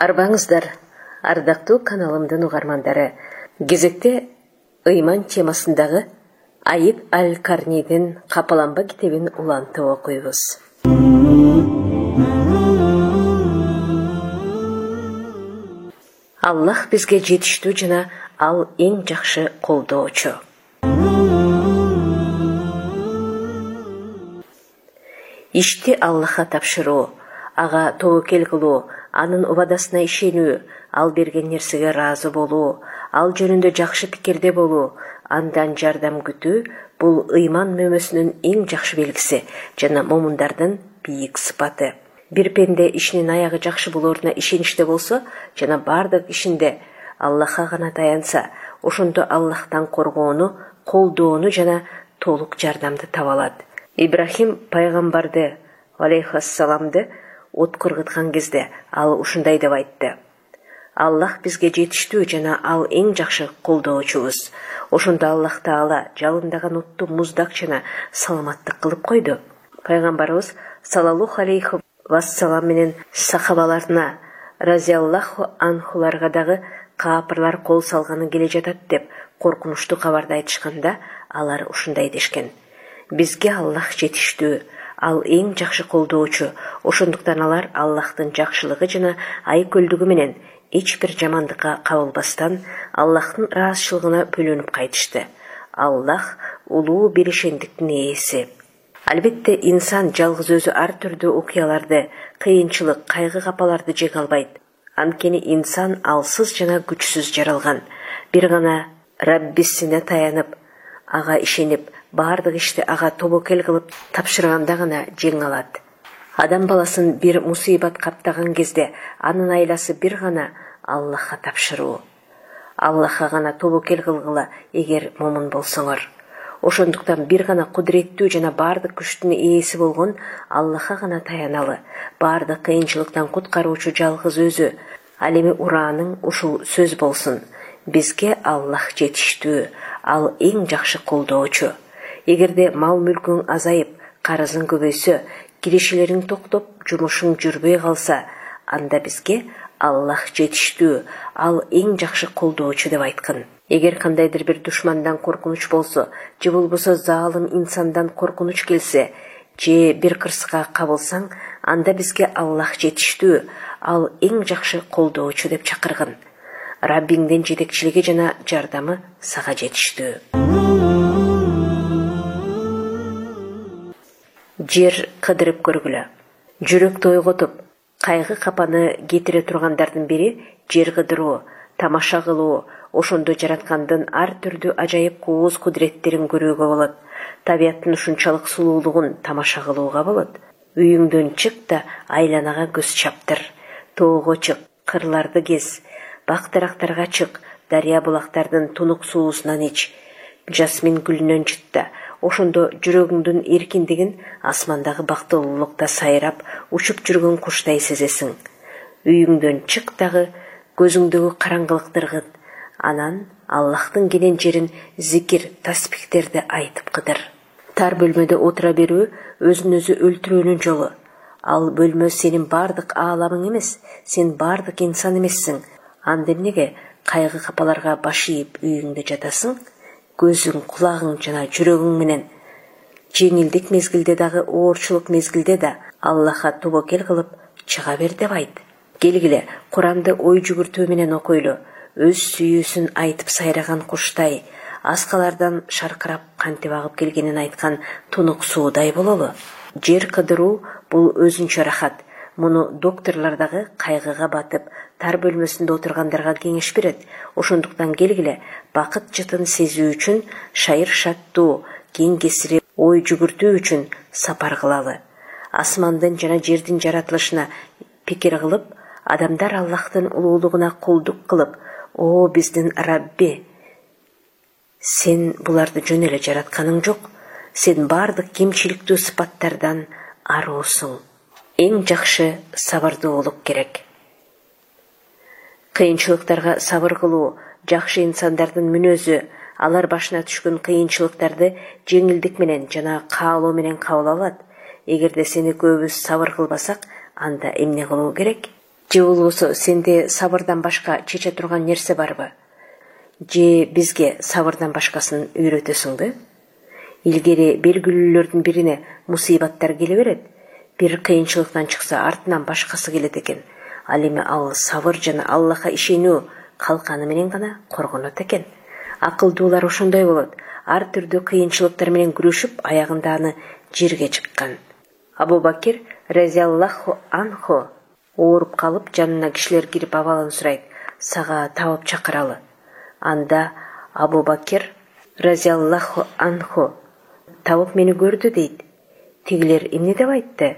Арбаңыздар, ардактуу каналымдын угармандары. Кезекте ыйман темасындағы Айып Аль-Карнийдин Капаланба китебин улантып окуйбуз. Аллах бизге жетиштүү жана ал эң жакшы колдоочу. Ишти Аллахка тапшыруу, ага тобокел кылуу, анын убадасына ишенүү, ал берген нерсеге ыраазы болуу, ал жөнүндө жакшы пикирде болуу, андан жардам күтүү — бул ыйман мөмөсүнүн эң жакшы белгиси жана момундардын бийик сыпаты. Бир пенде ишинин аягы жакшы болоруна ишеничте болсо жана бардык ишинде Аллахка гана таянса, ошондо Аллахтан коргоону, колдоону жана толук жардамды таба алат. Ибрахим пайгамбарды алейхиссаламды от кыргыткан кезде ал ушундай деп айтты: Аллах бизге жетиштүү жана ал эң жакшы колдоочубуз. Ошондо Аллах Таала жалындаган отту муздак жана саламаттык кылып койду. Пайгамбарыбыз саллаллаху алейхи вассалам менен сахабаларына разиаллаху анхуларга дагы каапырлар кол салганы келе жатат деп коркунучтуу кабарды айтышканда, алар ушундай дешкен: бизге Аллах жетиштүү, ал эң жакшы колдоочу. Ошондуктан алар Аллахтын жакшылыгы жана айкөлдүгү менен эч бир жамандыкка кабылбастан Аллахтын ыраазычылыгына бөлөнүп кайтышты. Аллах улуу беришендиктин ээси. Албетте инсан жалгыз өзү ар түрдүү окуяларды, кыйынчылык, кайгы капаларды жеңе албайт. Анткени инсан алсыз жана күчсүз жаралган. Бир гана Раббисине таянып, ага ишенип, бардык ишти ага тобокел кылып тапшырганда гана жеңе алат. Адам баласын бир мусибат каптаган кезде анын айласы бир гана Аллахка тапшыруу. Аллахка гана тобокел кылгыла эгер момун болсоңор. Ошондуктан бир гана кудуреттүү жана бардык күчтүн ээси болгон Аллахка гана таяналы. Бардык кыйынчылыктан куткаруучу жалгыз өзү. Ал эми урааның ушул сөз болсун: бизге Аллах жетиштүү, ал эң жакшы колдоочу. Эгерде мал мүлкүң азайып, карызың көбөйсө, киришелериң токтоп, жумушуң жүрбөй калса, анда бизге Аллах жетиштүү, ал эң жакшы колдоочу деп айткан. Эгер кандайдыр бир душмандан коркунуч болсо, же болбосо залым инсандан коркунуч келсе, же бир кырсыкка кабылсаң, анда бизге Аллах жетиштүү, ал эң жакшы колдоочу деп чакырган. Раббиңдин жетекчилиги жана жардамы сага жетиштүү. Жер кыдырып көргүлө. Жүрөктү ойготуп, кайгы капаны кетире тургандардын бири жер кыдыруу, тамаша кылуу. Ошондо жараткандын ар түрдүү ажайып кооз кудуреттерин көрүүгө болот. Табияттын ушунчалык сулуулугун тамаша кылууга болот. Үйүңдөн чык да айланага көз чаптыр. Тоого чык, кырларды кез. Бак-дарактарга чык, дарыя булактардын тунук суусунан ич. Жасмин гүлүнөн чыт да, ошондо жүрөгүңдүн эркиндигин асмандагы бактылуулукта сайрап, учуп жүргөн куштай сезесиң. Үйүңдөн чык дагы, көзүңдөгү караңгылыкты ыргыт. Анан Аллахтын келен жерин зикир, таспихтерди айтып кыдыр. Тар бөлмөдө отура берүү өзүн өзү өлтүрүүнүн жолу. Ал бөлмө сенин бардык ааламың эмес, сен бардык инсан эмессиң. Анда эмнеге кайгы капаларга баш ийип үйүңдө жатасың? Көзүң, кулагың жана жүрөгүң менен жеңилдик мезгилде дагы, оорчулук мезгилде да Аллахка тобокел кылып чыга бер деп айт. Келгиле, Куранды ой жүгүртүү менен окуйлу. Өз сүйүүсүн айтып сайраган куштай, аскалардан шаркырап кантип агып келгенин айткан тунук суудай бололу. Жер кыдыруу бул өзүнчө рахат. Муну докторлор дагы кайгыга батып, тар бөлмөсүндө отургандарга кеңеш берет. Ошондуктан келгиле, бакыт жытын сезүү үчүн, шайыр шаттуу, кең кесири ой жүгүртүү үчүн сапар кылалы. Асмандын жана жердин жаратылышына пикир кылып, адамдар Аллахтын улуулугуна кулдук кылып: о биздин Рабби, сен буларды жөн эле жаратканың жок, сен бардык кемчиликтүү сыпаттардан аруусуң. Эң жакшы сабырдуулук керек. Кыйынчылыктарга сабыр кылуу жакшы инсандардын мүнөзү. Алар башына түшкөн кыйынчылыктарды жеңилдик менен жана каалоо менен кабыл алат. Эгерде сени көбүбүз сабыр кылбасак, анда эмне кылуу керек? Же болбосо сенде сабырдан башка чече турган нерсе барбы? Же бизге сабырдан башкасын үйрөтөсүңбү? Илгери белгилүүлөрдүн бирине мусибаттар келе берет. Бир кыйынчылыктан чыкса артынан башкасы келет экен. Ал эми ал сабыр жана Аллахка ишенүү калканы менен гана коргонот экен. Акылдуулар ошондой болот. Ар түрдүү кыйынчылыктар менен күрөшүп, аягында аны жерге чыккан. Абу Бакир разиаллаху анху ооруп калып, жанына кишилер кирип абалын сурайт. Сага табып чакыралы. Анда Абу Бакир разиаллаху анху табып мени көрдү дейт. Тигилер эмне деп айтты?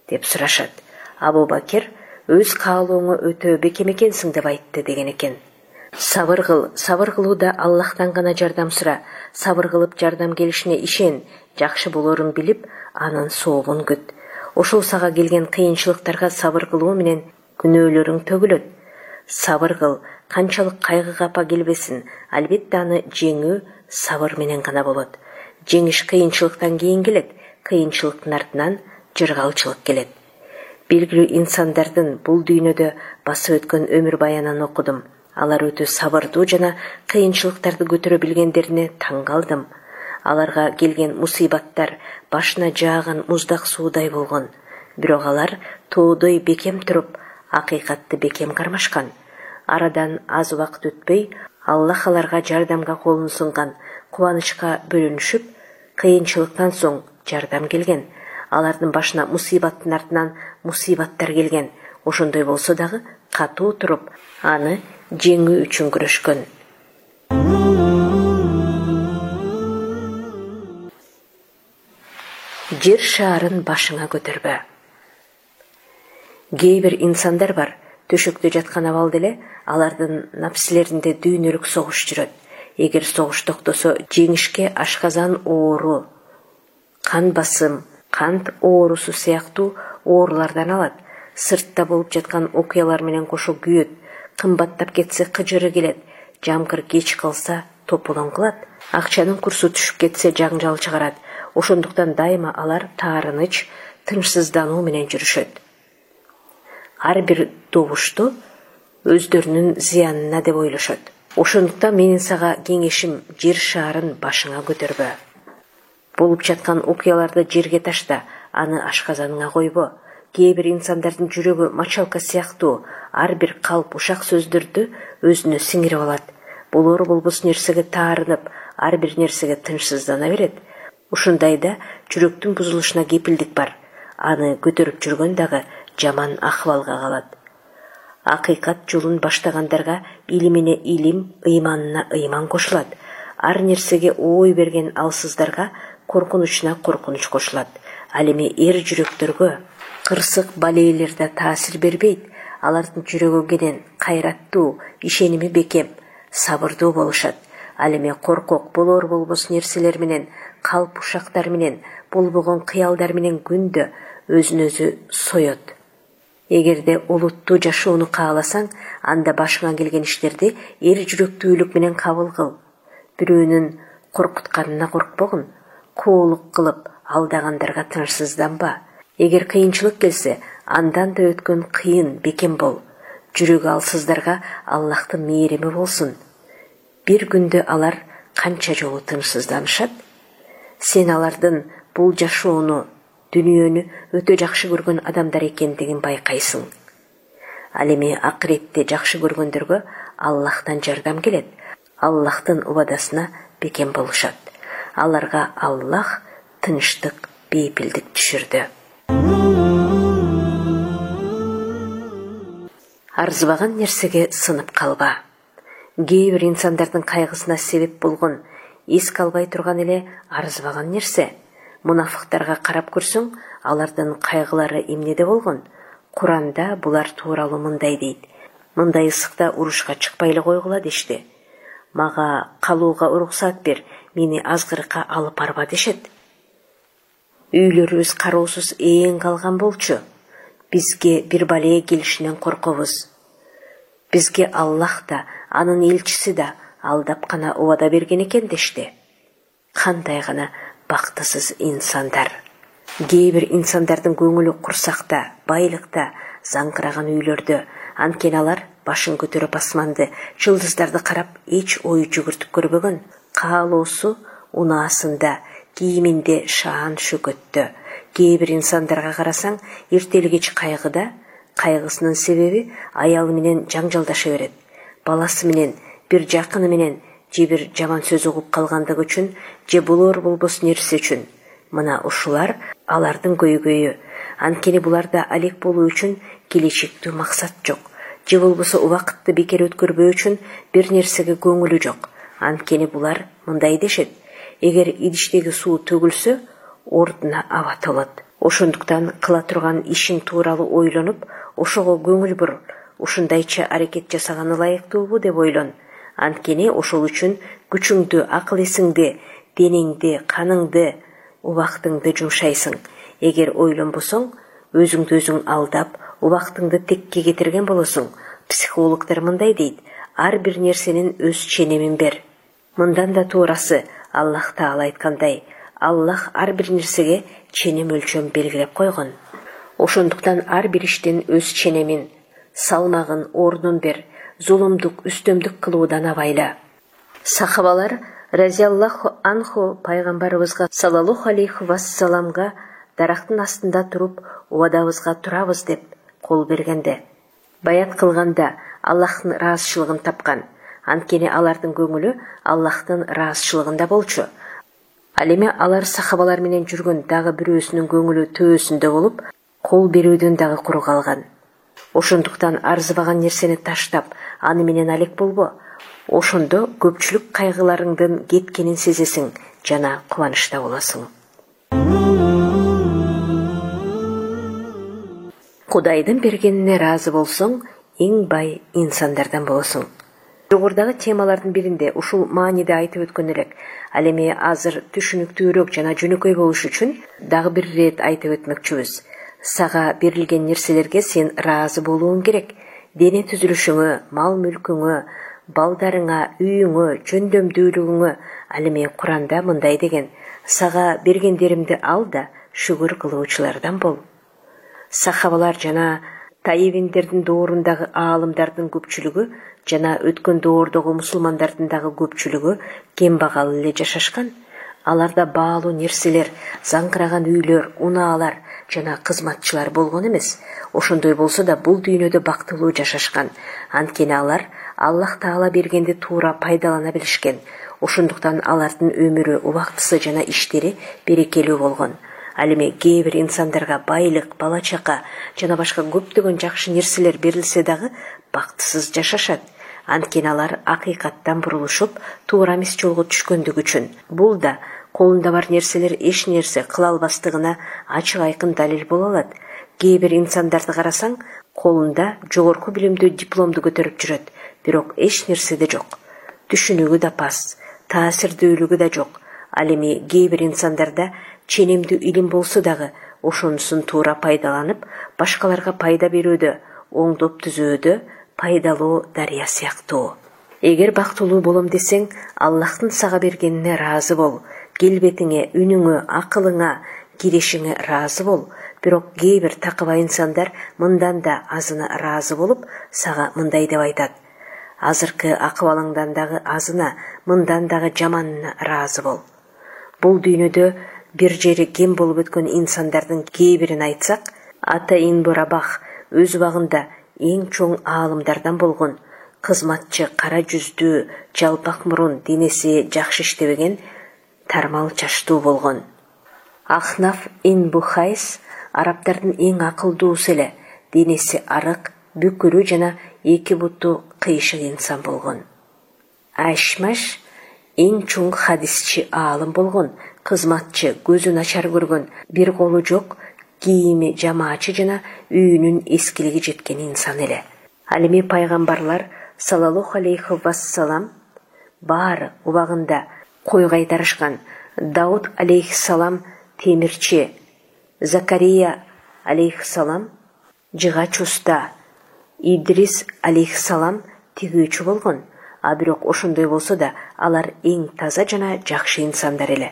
Деп сурашат. Абу Бакир өз каалооңо өтө бекем экенсиң деп айтты деген экен. Сабыр кыл, сабыр кылууда Аллахтан гана жардам сура. Сабыр кылып жардам келишине ишен, жакшы болорун билип, анын сообун күт. Ошол сага келген кыйынчылыктарга сабыр кылуу менен күнөөлөрүң төгүлөт. Сабыр кыл, канчалык кайгы капа келбесин, албетте аны жеңүү сабыр менен гана болот. Жеңиш кыйынчылыктан кийин келет, кыйынчылыктын артынан жыргалчылык келет. Белгилүү инсандардын бул дүйнөдө басып өткөн өмүр баянын окудум. Алар өтө сабырдуу жана кыйынчылыктарды көтөрө билгендерине таң калдым. Аларга келген мусибаттар башына жааган муздак суудай болгон. Бирок алар тоодой бекем туруп, акыйкатты бекем кармашкан. Арадан аз убакыт өтпөй, Аллах аларга жардамга колун сунган, кубанычка бөлүнүшүп, кыйынчылыктан соң жардам келген. Алардын башына мусибаттын артынан мусибаттар келген. Ошондой болсо дагы катуу туруп, аны жеңүү үчүн күрөшкөн. Жер шаарын башыңа көтөрбө. Кээ бир инсандар бар, төшөктө жаткан абалда эле алардын напсилеринде дүйнөлүк согуш жүрөт. Эгер согуш токтосо, жеңишке ашказан оору, кан басым, кант оорусу сыяктуу оорулардан алат. Сыртта болуп жаткан окуялар менен кошо күйөт. Кымбаттап кетсе кыжыры келет. Жамкыр кеч калса тополоң кылат. Акчанын курсу түшүп кетсе жаңжал чыгарат. Ошондуктан дайыма алар таарыныч, тынчсыздануу менен жүрүшөт. Ар бир добушту өздөрүнүн зыянына деп ойлошот. Ошондуктан менин сага кеңешим жер шаарын башыңа көтөрбө. Болуп жаткан окуяларды жерге ташта, аны ашказаныңа койбо. Кээ бир инсандардын жүрөгү мочалка сыяктуу, ар бир калп ушак сөздөрдү өзүнө сиңирип алат. Болору болбос нерсеге таарынып, ар бир нерсеге тынчсыздана берет. Ушундайда жүрөктүн бузулушуна кепилдик бар. Аны көтөрүп жүргөн дагы жаман акыбалга калат. Акыйкат жолун баштагандарга илимине илим, ыйманына ыйман кошулат. Ар нерсеге ой берген алсыздарга коркунучуна коркунуч кошулат. Ал эми эр жүрөктөргө кырсык балейлерде таасир бербейт. Алардын жүрөгү кенен, кайраттуу, ишеними бекем, сабырдуу болушат. Ал эми коркок болор болбос нерселер менен, калп ушактар менен, болбогон кыялдар менен күндө өзүн өзү соет. Эгерде олуттуу жашоону кааласаң, анда башыңа келген иштерди эр жүрөктүүлүк менен кабыл кыл. Бирөөнүн коркутканына коркпогун, коолук кылып алдагандарга тынчсызданба. Эгер кыйынчылык келсе, андан да өткөн кыйын бекем бол. Жүрөгү алсыздарга Аллахтын мээрими болсун. Бир күндө алар канча жолу тынчсызданышат? Сен алардын бул жашоону, дүнүйөнү өтө жакшы көргөн адамдар экендигин байкайсың. Ал эми акыретте жакшы көргөндөргө Аллахтан жардам келет. Аллахтын убадасына бекем болушат. Аларга Аллах тынчтык, бейпилдик түшүрдү. Арзыбаган нерсеге сынып калба. Кээ бир инсандардын кайгысына себеп болгон, эске албай турган эле арзыбаган нерсе. Мунафыктарга карап көрсөң, алардын кайгылары эмнеде болгон? Куранда булар тууралуу мындай дейт. Мындай ысыкта урушка чыкпай эле койгула дешти. Мага калууга уруксат бер, мени азгырыкка алып барба дешет. Үйлөрүбүз кароосуз ээн калган болчу. Бизге бир балее келишинен коркобуз. Бизге Аллах да, анын элчиси да алдап гана убада берген экен дешти. Кандай гана бактысыз инсандар. Кээ бир инсандардын көңүлү курсакта, байлыкта, заңкыраган үйлөрдө. Анткени алар башын көтөрүп асманды, жылдыздарды карап эч ой жүгүртүп көрбөгөн. Каалоосу унаасында, кийиминде шаан шөкөттө. Кээ бир инсандарга карасаң, эртелгеч кайгыда, кайгысынын себеби аялы менен жаңжалдаша берет. Баласы менен, бир жакыны менен, же бир жаман сөз угуп калгандыгы үчүн, же болор болбос нерсе үчүн. Мына ушулар алардын көйгөйү. Анткени буларда алек болуу үчүн келечектүү максат жок. Же болбосо убакытты бекер өткөрбөө үчүн бир нерсеге көңүлү жок. Анткени булар мындай дешет: эгер идиштеги суу төгүлсө, ордуна аба толот. Ошондуктан кыла турган ишиң тууралуу ойлонуп, ошого көңүл бур. Ушундайча аракет жасаганы ылайыктуубу деп ойлон. Анткени ошол үчүн күчүңдү, акыл эсиңди, денеңди, каныңды, убактыңды жумшайсың. Эгер ойлонбосоң, өзүңдү өзүң алдап, убактыңды текке кетирген болосуң. Психологдор мындай дейт: ар бир нерсенин өз ченемин бер. Мындан да туурасы, Аллах Таала айткандай, Аллах ар бир нерсеге ченем өлчөм белгилеп койгон. Ошондуктан ар бир иштин өз ченемин, салмагын, ордун бер. Зулумдук, үстөмдүк кылуудан абайла. Сахабалар разиаллаху анху пайгамбарыбызга саллаллаху алейхи вассаламга дарактын астында туруп, убадабызга турабыз деп кол бергенде, баят кылганда Аллахтын ыраазычылыгын тапкан. Анткени алардын көңүлү Аллахтын ыраазычылыгында болчу. Ал эми алар сахабалар менен жүргөн дагы бирөөсүнүн көңүлү төөсүндө болуп, кол берүүдөн дагы куру калган. Ошондуктан арзыбаган нерсени таштап, аны менен алек болбо. Ошондо көпчүлүк кайгыларыңдын кеткенин сезесиң жана кубанычта болосуң. Кудайдын бергенине ыраазы болсоң, эң бай инсандардан болосуң. Жогорудагы темалардын биринде ушул мааниде айтып өткөн элек. Ал эми азыр түшүнүктүүрөөк жана жөнөкөй болуш үчүн дагы бир рет айтып өтмөкчүбүз. Сага берилген нерселерге сен ыраазы болууң керек. Дене түзүлүшүңө, мал-мүлкүңө, балдарыңа, үйүңө, жөндөмдүүлүгүңө. Ал эми Куранда мындай деген: сага бергендеримди ал да шүгүр кылуучулардан бол. Сахабалар жана таибиндердин доорундагы аалымдардын көпчүлүгү жана өткөн доордогу мусулмандардын дагы көпчүлүгү кембагал эле жашашкан. Аларда баалуу нерселер, заңкыраган үйлөр, унаалар жана кызматчылар болгон эмес. Ошондой болсо да бул дүйнөдө бактылуу жашашкан. Анткени алар Аллах Таала бергенди туура пайдалана билишкен. Ошондуктан алардын өмүрү, убактысы жана иштери берекелүү болгон. Ал эми кээ бир инсандарга байлык, бала чака жана башка көптөгөн жакшы нерселер берилсе дагы бактысыз жашашат. Анткени алар акыйкаттан бурулушуп, туура эмес жолго түшкөндүгү үчүн. Бул да колунда бар нерселер эч нерсе кыла албастыгына ачык айкын далил боло алат. Кээ бир инсандарды карасаң, колунда жогорку билимдүү дипломду көтөрүп жүрөт, бирок эч нерседе жок. Түшүнүгү да пас, таасирдүүлүгү да жок. Ал эми кээ бир инсандарда ченемдүү илим болсо дагы, ошонусун туура пайдаланып, башкаларга пайда берүүдө, оңдоп түзүүдө пайдалуу дарыя сыяктуу. Эгер бактылуу болом десең, Аллахтын сага бергенине ыраазы бол. Келбетиңе, үнүңө, акылыңа, кирешиңе ыраазы бол. Бирок кээ бир такыба инсандар мындан да азына ыраазы болуп, сага мындай деп айтат: азыркы акыбалыңдан дагы азына, мындан дагы жаманына ыраазы бол. Бул дүйнөдө бир жери кем болуп өткөн инсандардын кээ бирин айтсак, Ата Инбу Рабах өз убагында эң чоң аалымдардан болгон, кызматчы, кара жүздүү, жалпак мурун, денеси жакшы иштебеген, тармал чачтуу болгон. Ахнаф Инбу Хайс арабтардын эң акылдуусу эле, денеси арык, бүкүрү жана эки буту кыйшык инсан болгон. Ашмаш эң чоң хадисчи аалым болгон, кызматчы, көзү начар көргөн, бир колу жок, кийими жамаачы жана үйүнүн эскилиги жеткен инсан эле. Ал эми пайгамбарлар саллаллаху алейхи вассалам баары убагында кой кайтарышкан. Дауд алейхиссалам темирчи, Закария алейхиссалам жыгач уста, Идрис алейхиссалам тигүүчү болгон. А бирок ошондой болсо да алар эң таза жана жакшы инсандар эле.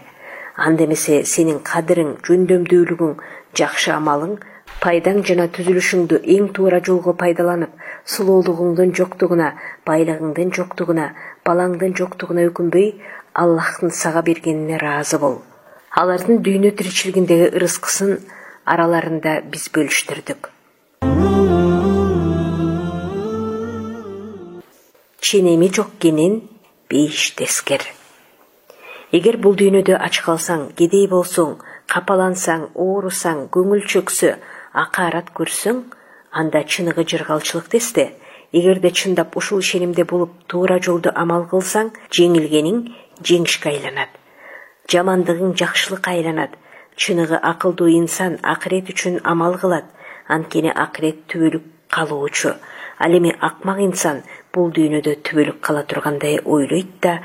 Анда эмесе сенин кадырың, жөндөмдүүлүгүң, жакшы амалың Пайдаң жана түзүлүшүңдү эң туура жолго пайдаланып, сулуулугуңдун жоктугуна, байлыгыңдын жоктугуна, балаңдын жоктугуна өкүнбөй, Аллахтын сага бергенине ыраазы бол. Алардын дүйнө тиричилигиндеги ырыскысын араларында биз бөлүштүрдүк. Ченеми жок кенен бейиш тескер. Эгер бул дүйнөдө ач калсаң, кедей болсоң, капалансаң, оорусаң, көңүл чөксө, акарат көрсөң, анда чыныгы жыргалчылык десте. Эгерде чындап ушул ишенимде болуп, туура жолду амал кылсаң, жеңилгениң жеңишке айланат. Жамандыгың жакшылыкка айланат. Чыныгы акылдуу инсан акырет үчүн амал кылат. Анткени акырет түбөлүк калуучу. Ал эми акмак инсан бул дүйнөдө түбөлүк кала тургандай ойлойт да,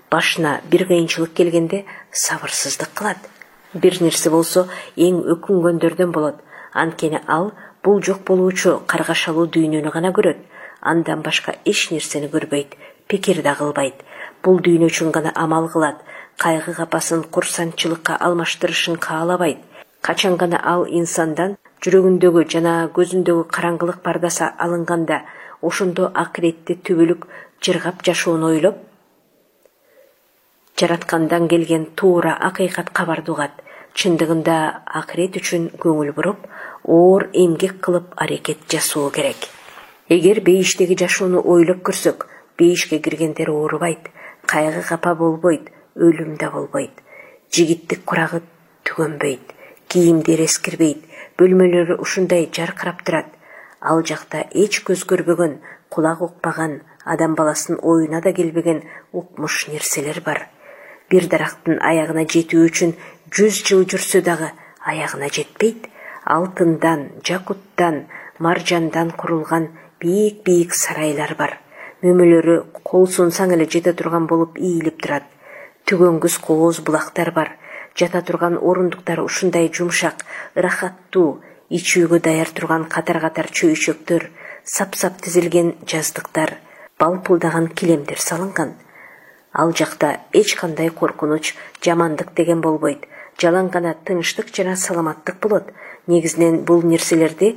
башына бир кыйынчылык келгенде сабырсыздык кылат. Бир нерсе болсо эң өкүнгөндөрдөн болот. Анткени ал бул жок болуучу каргашалуу дүйнөнү гана көрөт. Андан башка эч нерсени көрбөйт, пикир да кылбайт. Бул дүйнө үчүн гана амал кылат. Кайгы капасын курсанчылыкка алмаштырышын каалабайт. Качан гана ал инсандан жүрөгүндөгү жана көзүндөгү караңгылык пардасы алынганда, ошондо акыретти түбөлүк жыргап жашоону ойлоп, жараткандан келген туура акыйкат кабарды угат. Чындыгында акырет үчүн көңүл буруп, оор эмгек кылып аракет жасоо керек. Эгер бейиштеги жашоону ойлоп көрсөк, бейишке киргендер оорубайт, кайгы капа болбойт, өлүм да болбойт. Жигиттик курагы түгөнбөйт, кийимдери эскирбейт, бөлмөлөрү ушундай жаркырап турат. Ал жакта эч көз көрбөгөн, кулак укпаган, адам баласынын оюна да келбеген укмуш нерселер бар. Бир дарактын аягына жетүү үчүн 100 жыл жүрсө дагы аягына жетпейт. Алтындан, жакуттан, маржандан курулган бийик-бийик сарайлар бар. Мөмөлөрү кол сунсаң эле жете турган болуп ийилип турат. Түгөнгүс кооз булактар бар. Жата турган орундуктар ушундай жумшак, ырахаттуу, ичүүгө даяр турган катар-катар чөйчөктөр, сап-сап тизилген жаздыктар, балпылдаган килемдер салынган. Ал жакта эч кандай коркунуч, жамандык деген болбойт. Жалаң гана тынчтык жана саламаттык болот. Негизинен бул нерселерди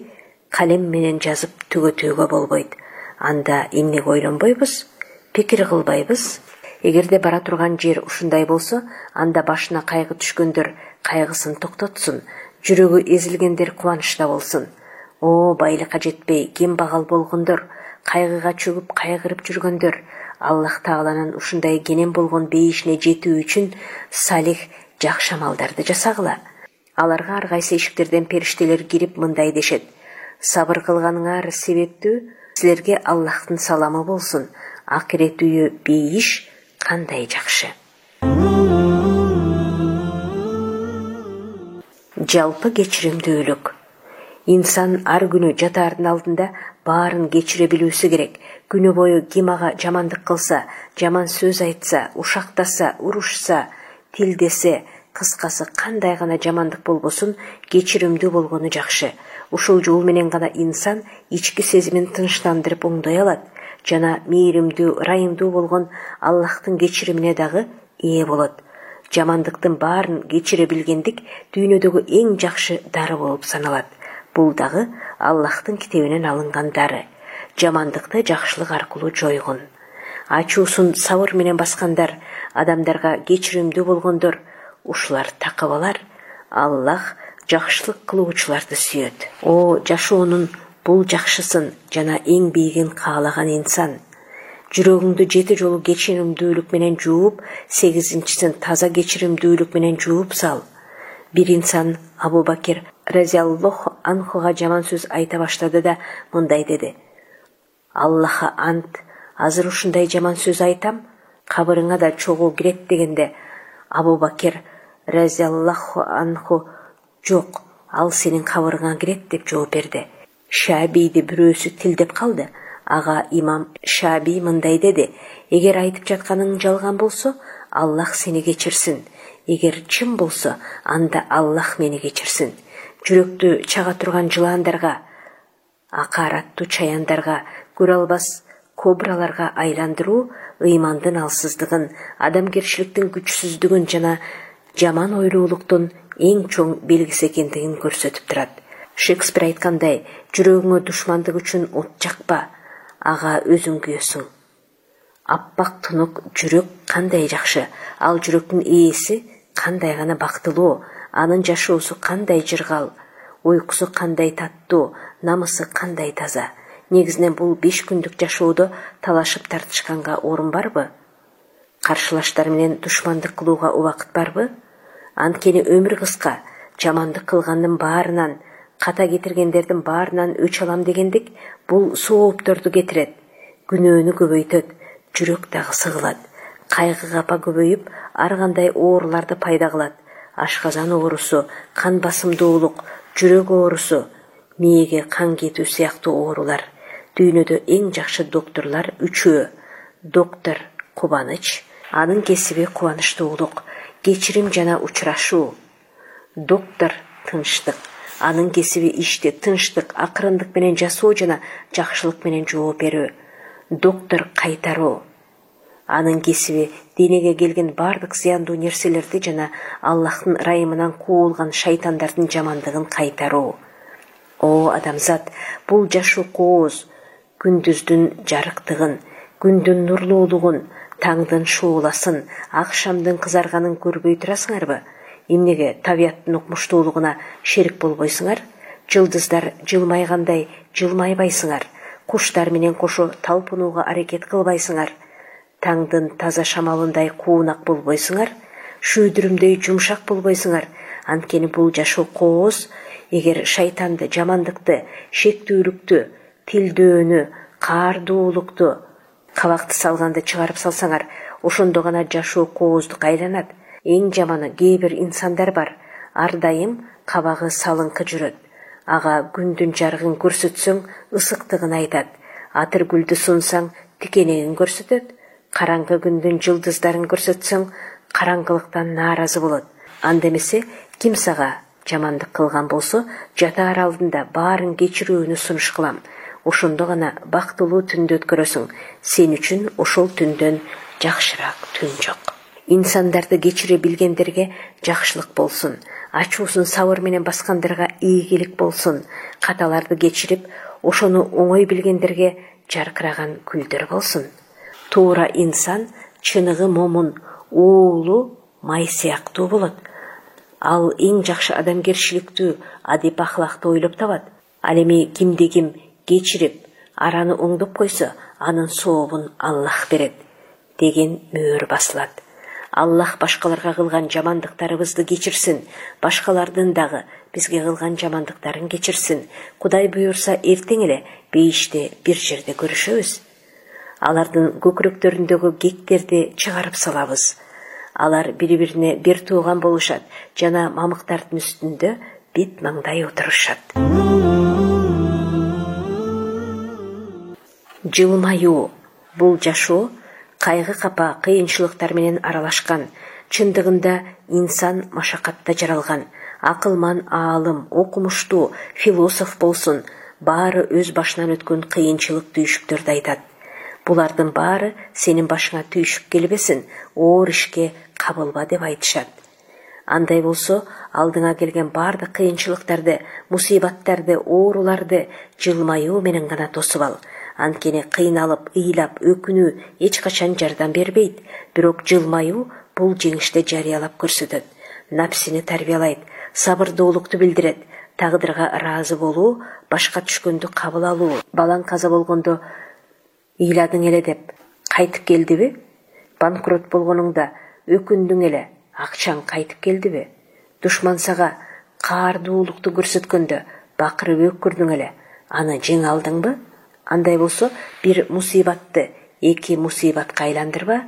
калем менен жазып түгөтүүгө болбойт. Анда эмнеге ойлонбойбуз? Пикир кылбайбыз? Эгерде бара турган жер ушундай болсо, анда башына кайгы түшкөндөр кайгысын токтотсун, жүрөгү эзилгендер кубанычта болсун. О, байлыкка жетпей, кембагал болгондор, кайгыга чөгүп кайгырып жүргөндөр, Аллах Тааланын ушундай кенен болгон бейишине жетүү үчүн салих, жакшы амалдарды жасагыла. Аларга ар кайсы эшиктерден периштелер кирип мындай дешет: сабыр кылганыңар себептүү, силерге Аллахтын саламы болсун. Акырет үйү бейиш кандай жакшы. Жалпы кечиримдүүлүк. Инсан ар күнү жатаардын алдында баарын кечире билүүсү керек. Күнү бою ким ага жамандык кылса, жаман сөз айтса, ушактаса, урушса, тилдесе, кыскасы кандай гана жамандык болбосун, кечиримдүү болгону жакшы. Ушул жол менен гана инсан ички сезимин тынчтандырып оңдой алат жана мээримдүү, ырайымдуу болгон Аллахтын кечиримине дагы ээ болот. Жамандыктын баарын кечире билгендик дүйнөдөгү эң жакшы дары болуп саналат. Бул дагы Аллахтын китебинен алынган дары. Жамандыкты жакшылык аркылуу жойгун. Ачуусун сабыр менен баскандар, адамдарга кечиримдүү болгондор, ушулар такыбалар. Аллах жакшылык кылуучуларды сүйөт. О, жашоонун бул жакшысын жана эң бийигин каалаган инсан, жүрөгүңдү 7 жолу кечиримдүүлүк менен жууп, 8-син таза кечиримдүүлүк менен жууп сал. Бир инсан Абу Бакир разиаллаху анхуга жаман сөз айта баштады да мындай деди: Аллаха ант, азыр ушундай жаман сөз айтам, кабырыңа да чогуу кирет дегенде, Абу Бакир разиаллаху анху: жок, ал сенин кабырыңа кирет деп жооп берди. Шабийди бирөөсү тилдеп калды. Ага имам Шаби мындай деди: эгер айтып жатканың жалган болсо, Аллах сени кечирсин. Эгер чын болсо, анда Аллах мени кечирсин. Жүрөктү чага турган жыландарга, акараттуу чаяндарга, көрө албас кобраларга айландыруу ыймандын алсыздыгын, адамгерчиликтин күчсүздүгүн жана жаман ойлуулуктун эң чоң белгиси экендигин көрсөтүп турат. Шекспир айткандай, жүрөгүңө душмандык үчүн от жакпа, ага өзүң күйөсүң. Аппак тунук жүрөк кандай жакшы, ал жүрөктүн ээси кандай гана бактылуу, анын жашоосу кандай жыргал, уйкусу кандай таттуу, намысы кандай таза. Негизинен бул 5 күндүк жашоодо талашып тартышканга орун барбы? Каршылаштар менен душмандык кылууга убакыт барбы? Анткени өмүр кыска, жамандык кылгандын баарынан, ката кетиргендердин баарынан өч алам дегендик, бул соопторду кетирет, күнөөнү көбөйтөт, жүрөк дагы сыгылат, кайгы капа көбөйүп, ар кандай ооруларды пайда кылат. Ашказан оорусу, кан басымдуулук, жүрөк оорусу, мээге кан кетүү сыяктуу оорулар. Дүйнөдө эң жакшы докторлар үчөө. Доктор Кубаныч, анын кесиби кубанычтуулук, кечирим жана учурашуу. Доктор Тынчтык, анын кесиби ишти тынчтык, акырындык менен жасоо жана жакшылык менен жооп берүү. Доктор Кайтаруу, анын кесиби денеге келген бардык зыяндуу нерселерди жана Аллахтын райымынан куулган шайтандардын жамандыгын кайтаруу. О адамзат, бул жашоо кооз, күндүздүн жарыктыгын, күндүн нурлуулугун, таңдын шууласын, акшамдын кызарганын көрбөй турасыңарбы? Эмнеге табияттын укмуштуулугуна шерик болбойсуңар? Жылдыздар жылмайгандай жылмайбайсыңар, куштар менен кошо талпынууга аракет кылбайсыңар, таңдын таза шамалындай куунак болбойсуңар, шүйдүрүмдөй жумшак болбойсуңар. Анткени бул жашоо кооз. Эгер шайтанды, жамандыкты, шектүүлүктү, тилдөөнү, каардуулукту, кабакты салганды чыгарып салсаңар, ошондо гана жашоо кооздук айланат. Эң жаманы кээ бир инсандар бар, ар дайым кабагы салыңкы жүрөт. Ага күндүн жарыгын көрсөтсөң, ысыктыгын айтат. Атыр гүлдү сунсаң, тикенегин көрсөтөт. Караңгы күндүн жылдыздарын көрсөтсөң, караңгылыктан нааразы болот. Анда эмесе, ким сага жамандык кылган болсо, жатаар алдында баарын кечирүүнү сунуш кылам. Ошондо гана бактылуу түндү өткөрөсүң. Сен үчүн ошол түндөн жакшыраак түн жок. Инсандарды кечире билгендерге жакшылык болсун, ачуусун сабыр менен баскандарга ийгилик болсун. Каталарды кечирип, ошону оңой билгендерге жаркыраган күлдөр болсун. Туура инсан чыныгы момун, уулу май сыяктуу болот. Ал эң жакшы адамгерчиликтүү, адип ахлакты ойлоп табат. Ал эми кимди ким кечирип, араны оңдоп койсо, анын сообун Аллах берет деген мөөр басылат. Аллах башкаларга кылган жамандыктарыбызды кечирсин, башкалардын дагы бизге кылган жамандыктарын кечирсин. Кудай буйрса, эртең эле бейиште бир жерде көрүшөбүз. Алардын көкүрөктөрүндөгү кектерди чыгарып салабыз. Алар бири-бирине бир тууган болушат жана мамыктардын үстүндө бет маңдай отурушат. Жылмаюу. Бул жашоо кайгы капа, кыйынчылыктар менен аралашкан. Чындыгында инсан машакатта жаралган. Акылман аалым, окумуштуу, философ болсун, баары өз башынан өткөн кыйынчылык түйшүктөрдү айтат. Булардын баары сенин башыңа түйшүк келбесин, оор ишке кабылба деп айтышат. Андай болсо, алдыңа келген бардык кыйынчылыктарды, мусибаттарды, ооруларды жылмаюу менен гана тосуп ал. Анткени кыйналып, ыйлап, өкүнүү эч качан жардам бербейт. Бирок жылмаюу бул жеңишти жарыялап көрсөтөт. Напсини тарбиялайт, сабырдуулукту билдирет, тагдырга ыраазы болуу, башка түшкөндү кабыл алуу. Балаң каза болгондо ыйладың эле деп кайтып келдиби? Банкрот болгонуңда өкүндүң эле, акчаң кайтып келдиби? Душман сага каардуулукту көрсөткөндө бакырып өкүрдүң эле, аны жеңе алдыңбы? Андай болсо, бир мусибатты эки мусибатка айландырба.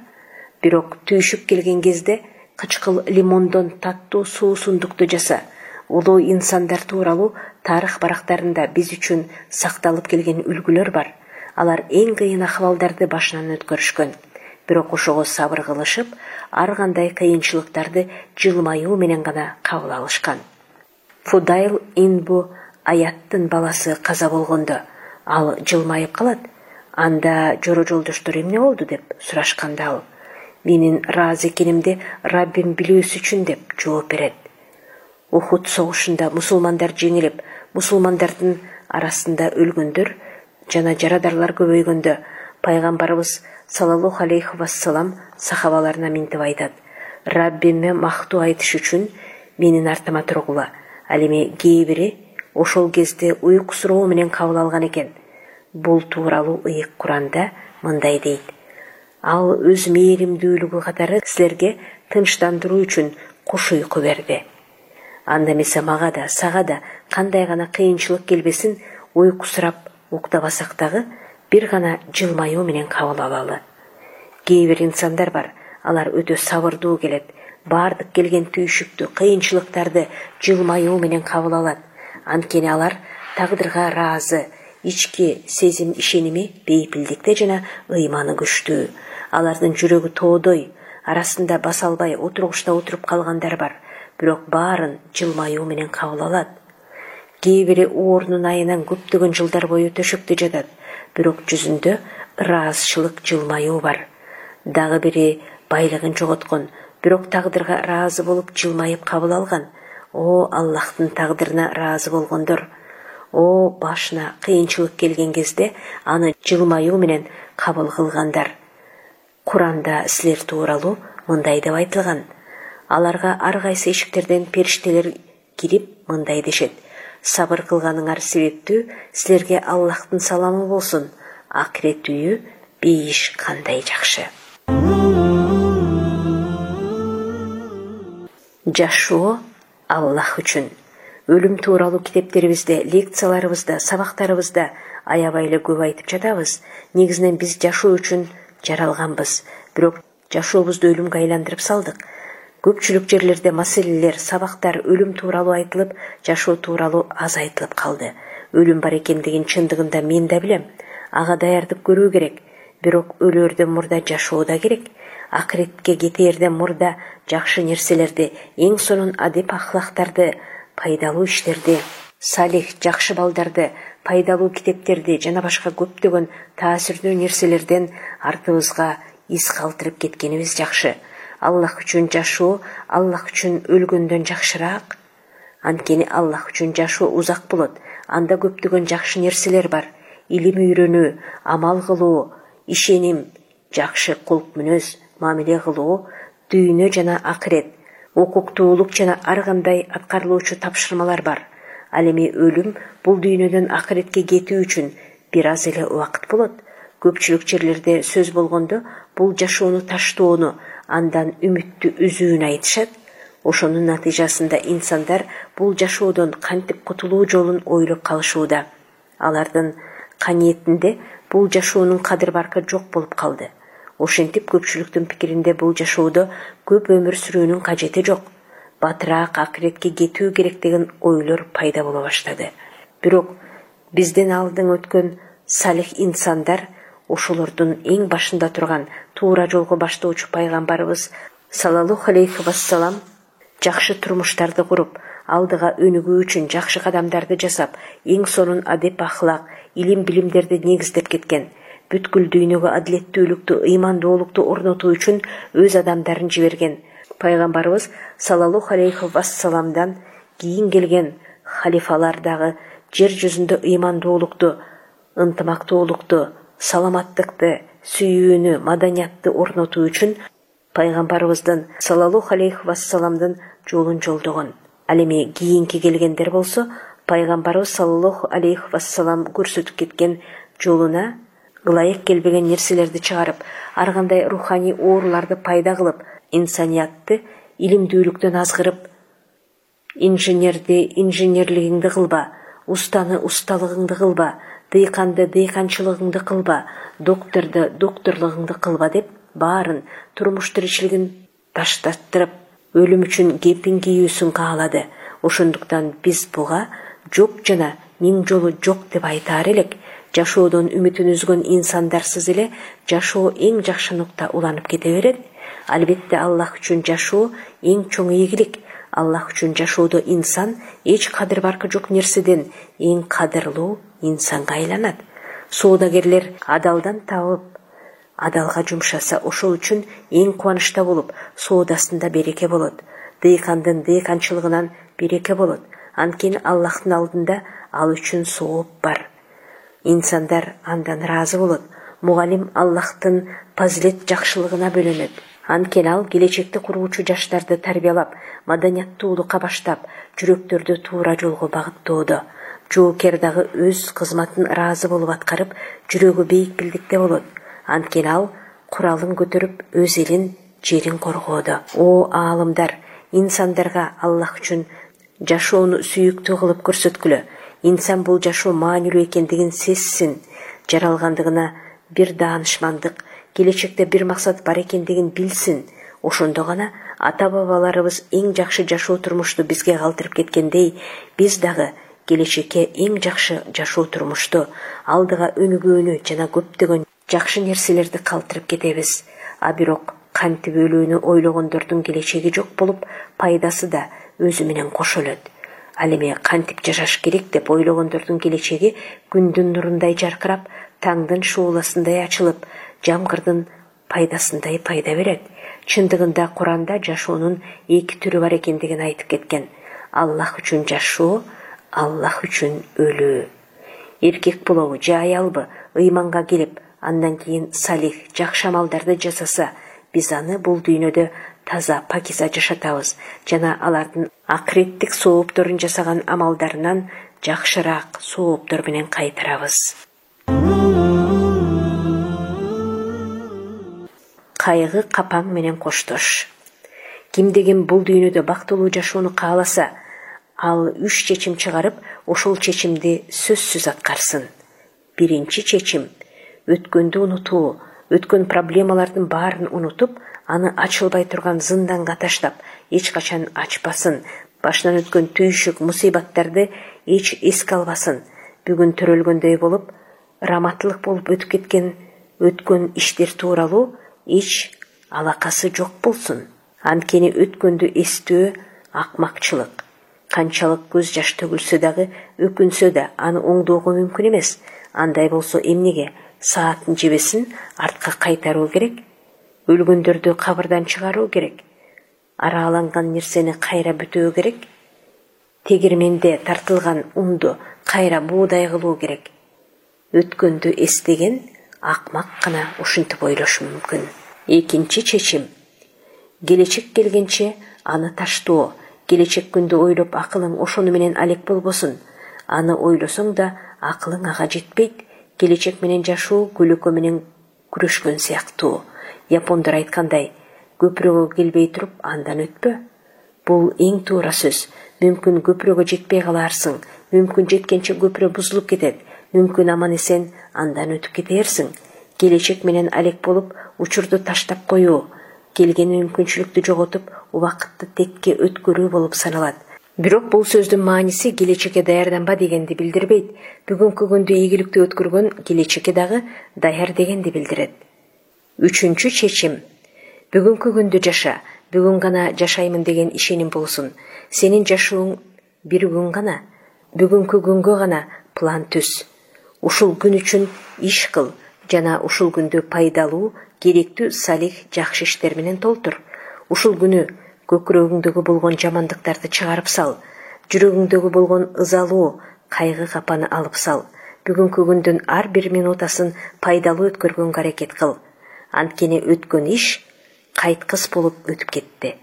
Бирок түйшүк келген кезде кычкыл лимондон таттуу суусундукту жаса. Улуу инсандар тууралуу тарых барактарында биз үчүн сакталып келген үлгүлөр бар. Алар эң кыйын акыбалдарды башынан өткөрүшкөн. Бирок ошого сабыр кылышып, ар кандай кыйынчылыктарды жылмаюу менен гана кабыл алышкан. Фудайл Инбу Аяттын баласы каза болгондо, ал жылмайып калат. Анда жоро жолдоштор эмне болду деп сурашканда ал, менин ыраазы экенимди Раббим билүүсү үчүн деп жооп берет. Ухуд согушунда мусулмандар жеңилип, Мусулмандардын арасында өлгөндөр жана жарадарлар көбөйгөндө пайгамбарыбыз саллаллаху алейхи вассалам сахабаларына минтип айтат: Раббиме мактуу айтыш үчүн менин артыма тургула. Ал эми кээ бири ошол кезде уйку суроо менен кабыл алган экен. Бул тууралуу ыйык Куранда мындай дейт: Ал өз мээримдүүлүгү катары силерге тынчтандыруу үчүн куш уйку берди. Анда эмесе мага да, сага да кандай гана кыйынчылык келбесин, уйку сурап уктабасак дагы бир гана жылмаюу менен кабыл алалы. Кээ бир инсандар бар, алар өтө сабырдуу келет, баардык келген түйшүктү, кыйынчылыктарды жылмаюу менен кабыл алат. Анткени алар тагдырга ыраазы, ички сезим ишеними бейпилдикте жана ыйманы күчтүү. Алардын жүрөгү тоодой, арасында баса албай отургучта отуруп калгандар бар, бирок баарын жылмаюу менен кабыл алат. Кээ бири оорунун айынан көптөгөн жылдар бою төшөктө жатат, бирок жүзүндө ыраазычылык, жылмаюу бар. Дагы бири байлыгын жоготкон, бирок тагдырга ыраазы болуп жылмайып кабыл алган. О Аллахтын тагдырына ыраазы болгондор, о башына кыйынчылык келген кезде аны жылмаюу менен кабыл кылгандар. Куранда силер тууралуу мындай деп айтылган: аларга ар кайсы эшиктерден периштелер кирип мындай дешет: сабыр кылганыңар себептүү силерге Аллахтын саламы болсун, акирет үйү бейиш кандай жакшы. Жашоо Аллах үчүн. Өлүм тууралуу китептерибизде, лекцияларыбызда, сабактарыбызда аябай эле көп айтып жатабыз. Негизинен биз жашоо үчүн жаралганбыз, бирок жашообузду өлүмгө айландырып салдык. Көпчүлүк жерлерде маселелер, сабактар өлүм тууралуу айтылып, жашоо тууралуу аз айтылып калды. Өлүм бар экендигин чындыгында мен да билем. Ага даярдык көрүү керек, бирок өлөрдөн мурда жашоо да керек. Акыретке кетээрден мурда жакшы нерселерди, эң сонун адеп ахлактарды, пайдалуу иштерди, салих, жакшы балдарды, пайдалуу китептерди жана башка көптөгөн таасирдүү нерселерден артыбызга из калтырып кеткенибиз жакшы. Аллах үчүн жашоо Аллах үчүн өлгөндөн жакшыраак. Анткени Аллах үчүн жашоо узак болот. Анда көптөгөн жакшы нерселер бар: илим үйрөнүү, амал кылуу, ишеним, жакшы кулк мүнөз, мамиле кылуу, дүйнө жана акырет, укуктуулук жана ар кандай аткарылуучу тапшырмалар бар. Ал эми өлүм бул дүйнөдөн акыретке кетүү үчүн бир аз эле убакыт болот. Көпчүлүк жерлерде сөз болгондо бул жашоону таштоону, андан үмүттү үзүүнү айтышат. Ошонун натыйжасында инсандар бул жашоодон кантип кутулуу жолун ойлоп калышууда. Алардын каниетинде бул жашоонун кадыр баркы жок болуп калды. Ошентип көпчүлүктүн пикиринде бул жашоодо көп өмүр сүрүүнүн кажети жок, батыраак акыретке кетүү керек деген ойлор пайда боло баштады. Бирок бизден алдың өткөн салих инсандар, ошолордун эң башында турган туура жолго баштоочу пайгамбарыбыз саллаллаху алейхи вассалам жакшы турмуштарды куруп, алдыга өнүгүү үчүн жакшы кадамдарды жасап, эң сонун адеп ахлак, илим билимдерди негиздеп кеткен. Бүткүл дүйнөгө адилеттүүлүктү, ыймандуулукту орнотуу үчүн өз адамдарын жиберген. Пайгамбарыбыз саллаллаху алейхи вассаламдан кийин келген халифалар дагы жер жүзүндө ыймандуулукту, ынтымактуулукту, саламаттыкты, сүйүүнү, маданиятты орнотуу үчүн пайгамбарыбыздын саллаллаху алейхи вассаламдын жолун жолдогон. Ал эми кийинки келгендер болсо, пайгамбарыбыз саллаллаху алейхи вассалам көрсөтүп кеткен жолуна ылайык келбеген нерселерди чыгарып, ар кандай руханий ооруларды пайда кылып, инсаниятты илимдүүлүктөн азгырып, инженерди инженерлигиңди кылба, устаны усталыгыңды кылба, дыйканды дыйканчылыгыңды кылба, докторду докторлугуңду кылба деп баарын турмуш тиричилигин таштаттырып, өлүм үчүн кепин кийүүсүн каалады. Ошондуктан биз буга жок жана миң жолу жок деп айтаар элек. Жашоодон үмүтүн үзгөн инсандарсыз эле жашоо эң жакшы нукта уланып кете берет. Албетте Аллах үчүн жашоо эң чоң ийгилик. Аллах үчүн жашоодо инсан эч кадыр баркы жок нерседен эң кадырлуу инсанга айланат. Соодагерлер адалдан табып, адалга жумшаса, ошол үчүн эң кубанычта болуп, соодасында береке болот. Дыйкандын дыйканчылыгынан береке болот. Анткени Аллахтын алдында ал үчүн сооп бар. Инсандар андан разы болот. Мугалим Аллахтын пазилет жакшылыгына бөлөнөт. Анткени ал келечекти куруучу жаштарды тарбиялап, маданияттуулукка баштап, жүрөктөрдү туура жолго багыттоодо. Жоокер дагы өз кызматын разы болуп аткарып, жүрөгү бейик билдикте болот. Анткени ал куралын көтөрүп, өз элин, жерин коргоодо. О аалымдар, инсандарга Аллах үчүн жашоону сүйүктүү кылып көрсөткүлө. Инсан бул жашоо маанилүү экендигин сезсин. Жаралгандыгына бир даанышмандык, келечекте бир максат бар экендигин билсин. Ошондо гана ата-бабаларыбыз эң жакшы жашоо турмушту бизге калтырып кеткендей, биз дагы келечекке эң жакшы жашоо турмушту, алдыга өнүгүүнү жана көптөгөн жакшы нерселерди калтырып кетебиз. А бирок кантип өлүүнү ойлогондордун келечеги жок болуп, пайдасы да өзү менен кошо өлөт. Ал эми кантип жашаш керек деп ойлогондордун келечеги күндүн нурундай жаркырап, таңдын шууласындай ачылып, жамгырдын пайдасындай пайда берет. Чындыгында Куранда жашоонун эки түрү бар экендигин айтып кеткен. Аллах үчүн жашоо, Аллах үчүн өлүү. Эркек болобу же аялбы ыйманга келип, андан кийин салих, жакшы амалдарды жасаса, биз аны бул дүйнөдө таза, пакиза жашатабыз жана алардын акыреттик соопторун жасаган амалдарынан жакшыраак сооптор менен кайтарабыз. Кайгы капаң менен коштош. Кимдеген бул дүйнөдө бактылуу жашоону кааласа, ал 3 чечим чыгарып, ошол чечимди сөзсүз аткарсын. Биринчи чечим — өткөндү унутуу, өткөн проблемалардын баарын унутуп, аны ачылбай турган зынданга таштап, эч качан ачпасын. Башынан өткөн түйшүк, мусибаттарды эч эске албасын. Бүгүн төрөлгөндөй болуп, раматтылык болуп өтүп кеткен өткөн иштер тууралуу эч алакасы жок болсун. Анткени өткөндү эстөө акмакчылык. Канчалык көз жаш төгүлсө дагы, өкүнсө да аны оңдоого мүмкүн эмес. Андай болсо эмнеге саатын жебесин артка кайтаруу керек? Өлгөндөрдү кабырдан чыгаруу керек. Арааланган нерсени кайра бүтөө керек. Тегирменде тартылган унду кайра буудай кылуу керек. Өткөндү эстеген акмак гана ушинтип ойлошу мүмкүн. Экинчи чечим — келечек келгенче аны таштоо. Келечек күндү ойлоп акылың ошону менен алек болбосун. Аны ойлосоң да акылың ага жетпейт. Келечек менен жашоо көлөкө менен күрөшкөн сыяктуу. Япондор айткандай, көпүрөгө келбей туруп андан өтпө. Бул эң туура сөз. Мүмкүн көпүрөгө жетпей каларсың, мүмкүн жеткенче көпүрө бузулуп кетет, мүмкүн аман эсен андан өтүп кетерсиң. Келечек менен алек болуп, учурду таштап коюу, келген мүмкүнчүлүктү жоготуп, убакытты текке өткөрүү болуп саналат. Бирок бул сөздүн мааниси келечекке даярданба дегенди билдирбейт. Бүгүнкү күндү ийгиликтүү өткөргөн келечекке дагы даяр дегенди билдирет. Үчүнчү чечим — бүгүнкү күндү жаша, бүгүн гана жашаймын деген ишеним болсун. Сенин жашооң бир күн гана, бүгүнкү күнгө гана план түз. Ушул күн үчүн иш кыл жана ушул күндү пайдалуу, керектүү, салих, жакшы иштер менен толтур. Ушул күнү көкүрөгүңдөгү болгон жамандыктарды чыгарып сал. Жүрөгүңдөгү болгон ызалуу, кайгы капаны алып сал. Бүгүнкү күндүн ар бир минутасын пайдалуу өткөргөнгө аракет кыл. Анткени өткөн иш кайткыс болуп өтүп кетти.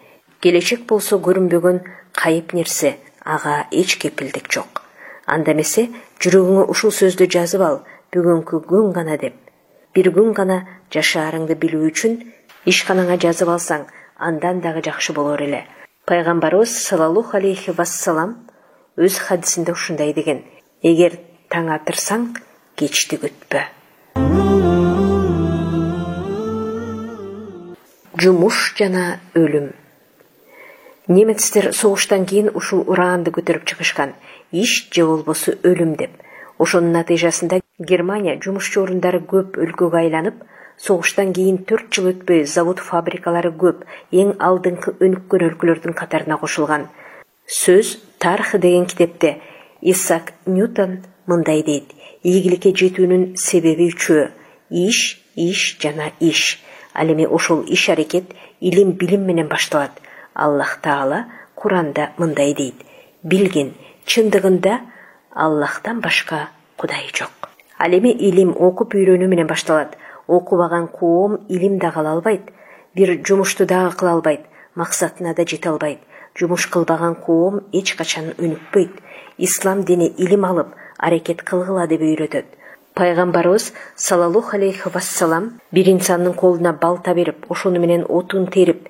Келечек болсо көрүнбөгөн кайып нерсе, ага эч кепилдик жок. Анда эмесе жүрөгүңө ушул сөздү жазып ал, бүгүнкү күн гана деп. Бир күн гана жашаарыңды билүү үчүн ишканаңа жазып алсаң, андан дагы жакшы болор эле. Пайгамбарыбыз саллаллаху алейхи вассалам өз хадисинде ушундай деген: эгер таң атырсаң, кечти күтпө. Жумуш жана өлүм. Немецтер согуштан кийин ушул ураанды көтөрүп чыгышкан, иш же болбосо өлүм деп. Ошонун натыйжасында Германия жумушчу орундары көп өлкөгө айланып, согуштан кийин 4 жыл өтпөй завод фабрикалары көп, эң алдыңкы өнүккөн өлкөлөрдүн катарына кошулган. Сөз тарыхы деген китепте Исаак Ньютон мындай дейт: ийгиликке жетүүнүн себеби үчөө: иш жана иш. Ал эми ошол иш аракет илим билим менен башталат. Аллах Таала Куранда мындай дейт: билгин, чындыгында Аллахтан башка Кудай жок. Ал эми илим окуп үйрөнүү менен башталат. Окубаган коом илим да кыла албайт, бир жумушту дагы кыла албайт, максатына да жете албайт. Жумуш кылбаган коом эч качан өнүкпөйт. Ислам дини илим алып, аракет кылгыла деп үйрөтөт. Пайгамбарыбыз саллаллаху алейхи вассалам бир инсандын колуна балта берип, ошону менен отун терип,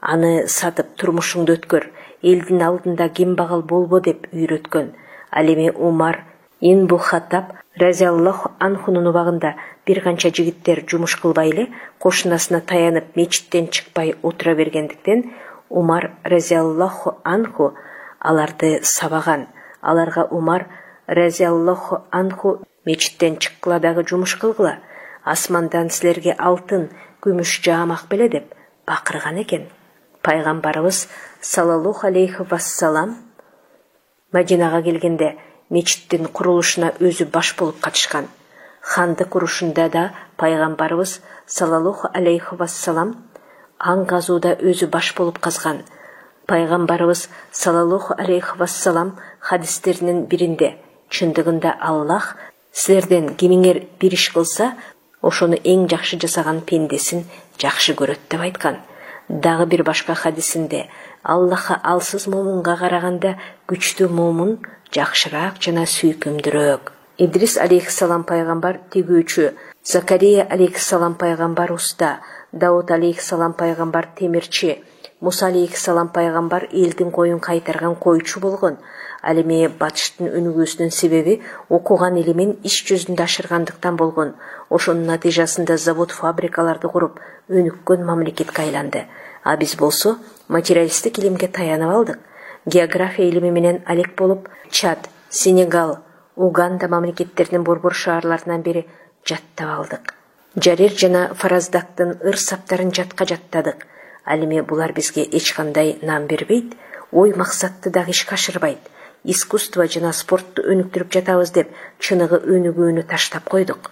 аны сатып турмушуңду өткөр, элдин алдында кембагал болбо деп үйрөткөн. Ал эми Умар ибн Хаттаб разиаллаху анхунун убагында бир канча жигиттер жумуш кылбай эле кошунасына таянып мечиттен чыкпай отура бергендиктен Умар разиаллаху анху аларды сабаган. Аларга Умар разиаллаху анху мечиттен чыккыла дагы жумуш кылгыла, асмандан силерге алтын, күмүш жаамак беле деп бакырган экен. Пайгамбарыбыз саллаллаху алейхи вассалам Мадинага келгенде мечиттин курулушуна өзү баш болуп катышкан. Хандык урушунда да пайгамбарыбыз саллаллаху алейхи вассалам аң казууда өзү баш болуп казган. Пайгамбарыбыз саллаллаху алейхи вассалам хадистеринин биринде чындыгында Аллах силерден кимиңер бир иш кылса, ошону эң жакшы жасаган пендесин жакшы көрөт деп айткан. Дагы бир башка хадисинде Аллахка алсыз момунга караганда күчтүү момун жакшыраак жана сүйкүмдүүрөөк. Идрис алейхиссалам пайгамбар тигүүчү, Закария алейхиссалам пайгамбар уста, Дауд алейхиссалам пайгамбар темирчи, Муса алейхиссалам пайгамбар элдин коюн кайтарган койчу болгон. Ал эми батыштын өнүгүүсүнүн себеби окуган илимин иш жүзүндө ашыргандыктан болгон. Ошонун натыйжасында завод фабрикаларды куруп өнүккөн мамлекетке айланды. А биз болсо материалисттик илимге таянып алдык. География илими менен алек болуп, Чад, Сенегал, Уганда мамлекеттеринин борбор шаарларынан бери жаттап алдык. Жарир жана Фараздактын ыр саптарын жатка жаттадык. Ал эми булар бизге эч кандай нам бербейт, ой максатты дагы ишке ашырбайт. Искусство жана спортту өнүктүрүп жатабыз деп чыныгы өнүгүүнү таштап койдук.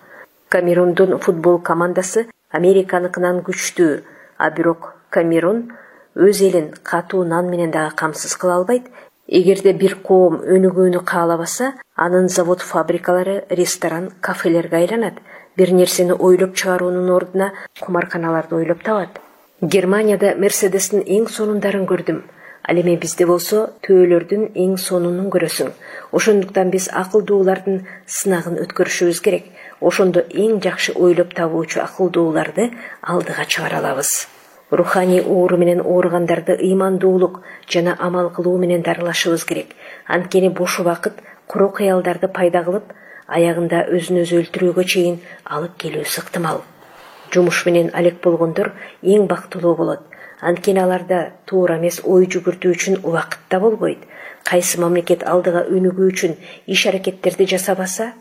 Камерундун футбол командасы Американыкынан күчтүү, а бирок Камерун өз элин катуу нан менен дагы камсыз кыла албайт. Эгерде бир коом өнүгүүнү каалабаса, анын завод фабрикалары ресторан, кафелерге айланат. Бир нерсени ойлоп чыгаруунун ордуна кумарканаларды ойлоп табат. Германияда Мерседестин эң сонундарын көрдүм. Ал эми бизде болсо төөлөрдүн эң сонунун көрөсүң. Ошондуктан биз акылдуулардын сынагын өткөрүшүбүз керек. Ошондо эң жакшы ойлоп табуучу акылдууларды алдыга чыгара алабыз. Руханий оору менен ооругандарды ыймандуулук жана амал кылуу менен дарылашыбыз керек. Анткени бош убакыт куру кыялдарды пайда кылып, аягында өзүн өзү өлтүрүүгө чейин алып келүүсү ыктымал. Жумуш менен алек болгондор эң бактылуу болот. Анткени аларда туура эмес ой жүгүртүү үчүн убакыт да болбойт. Кайсы мамлекет алдыга өнүгүү үчүн иш аракеттерди жасабаса,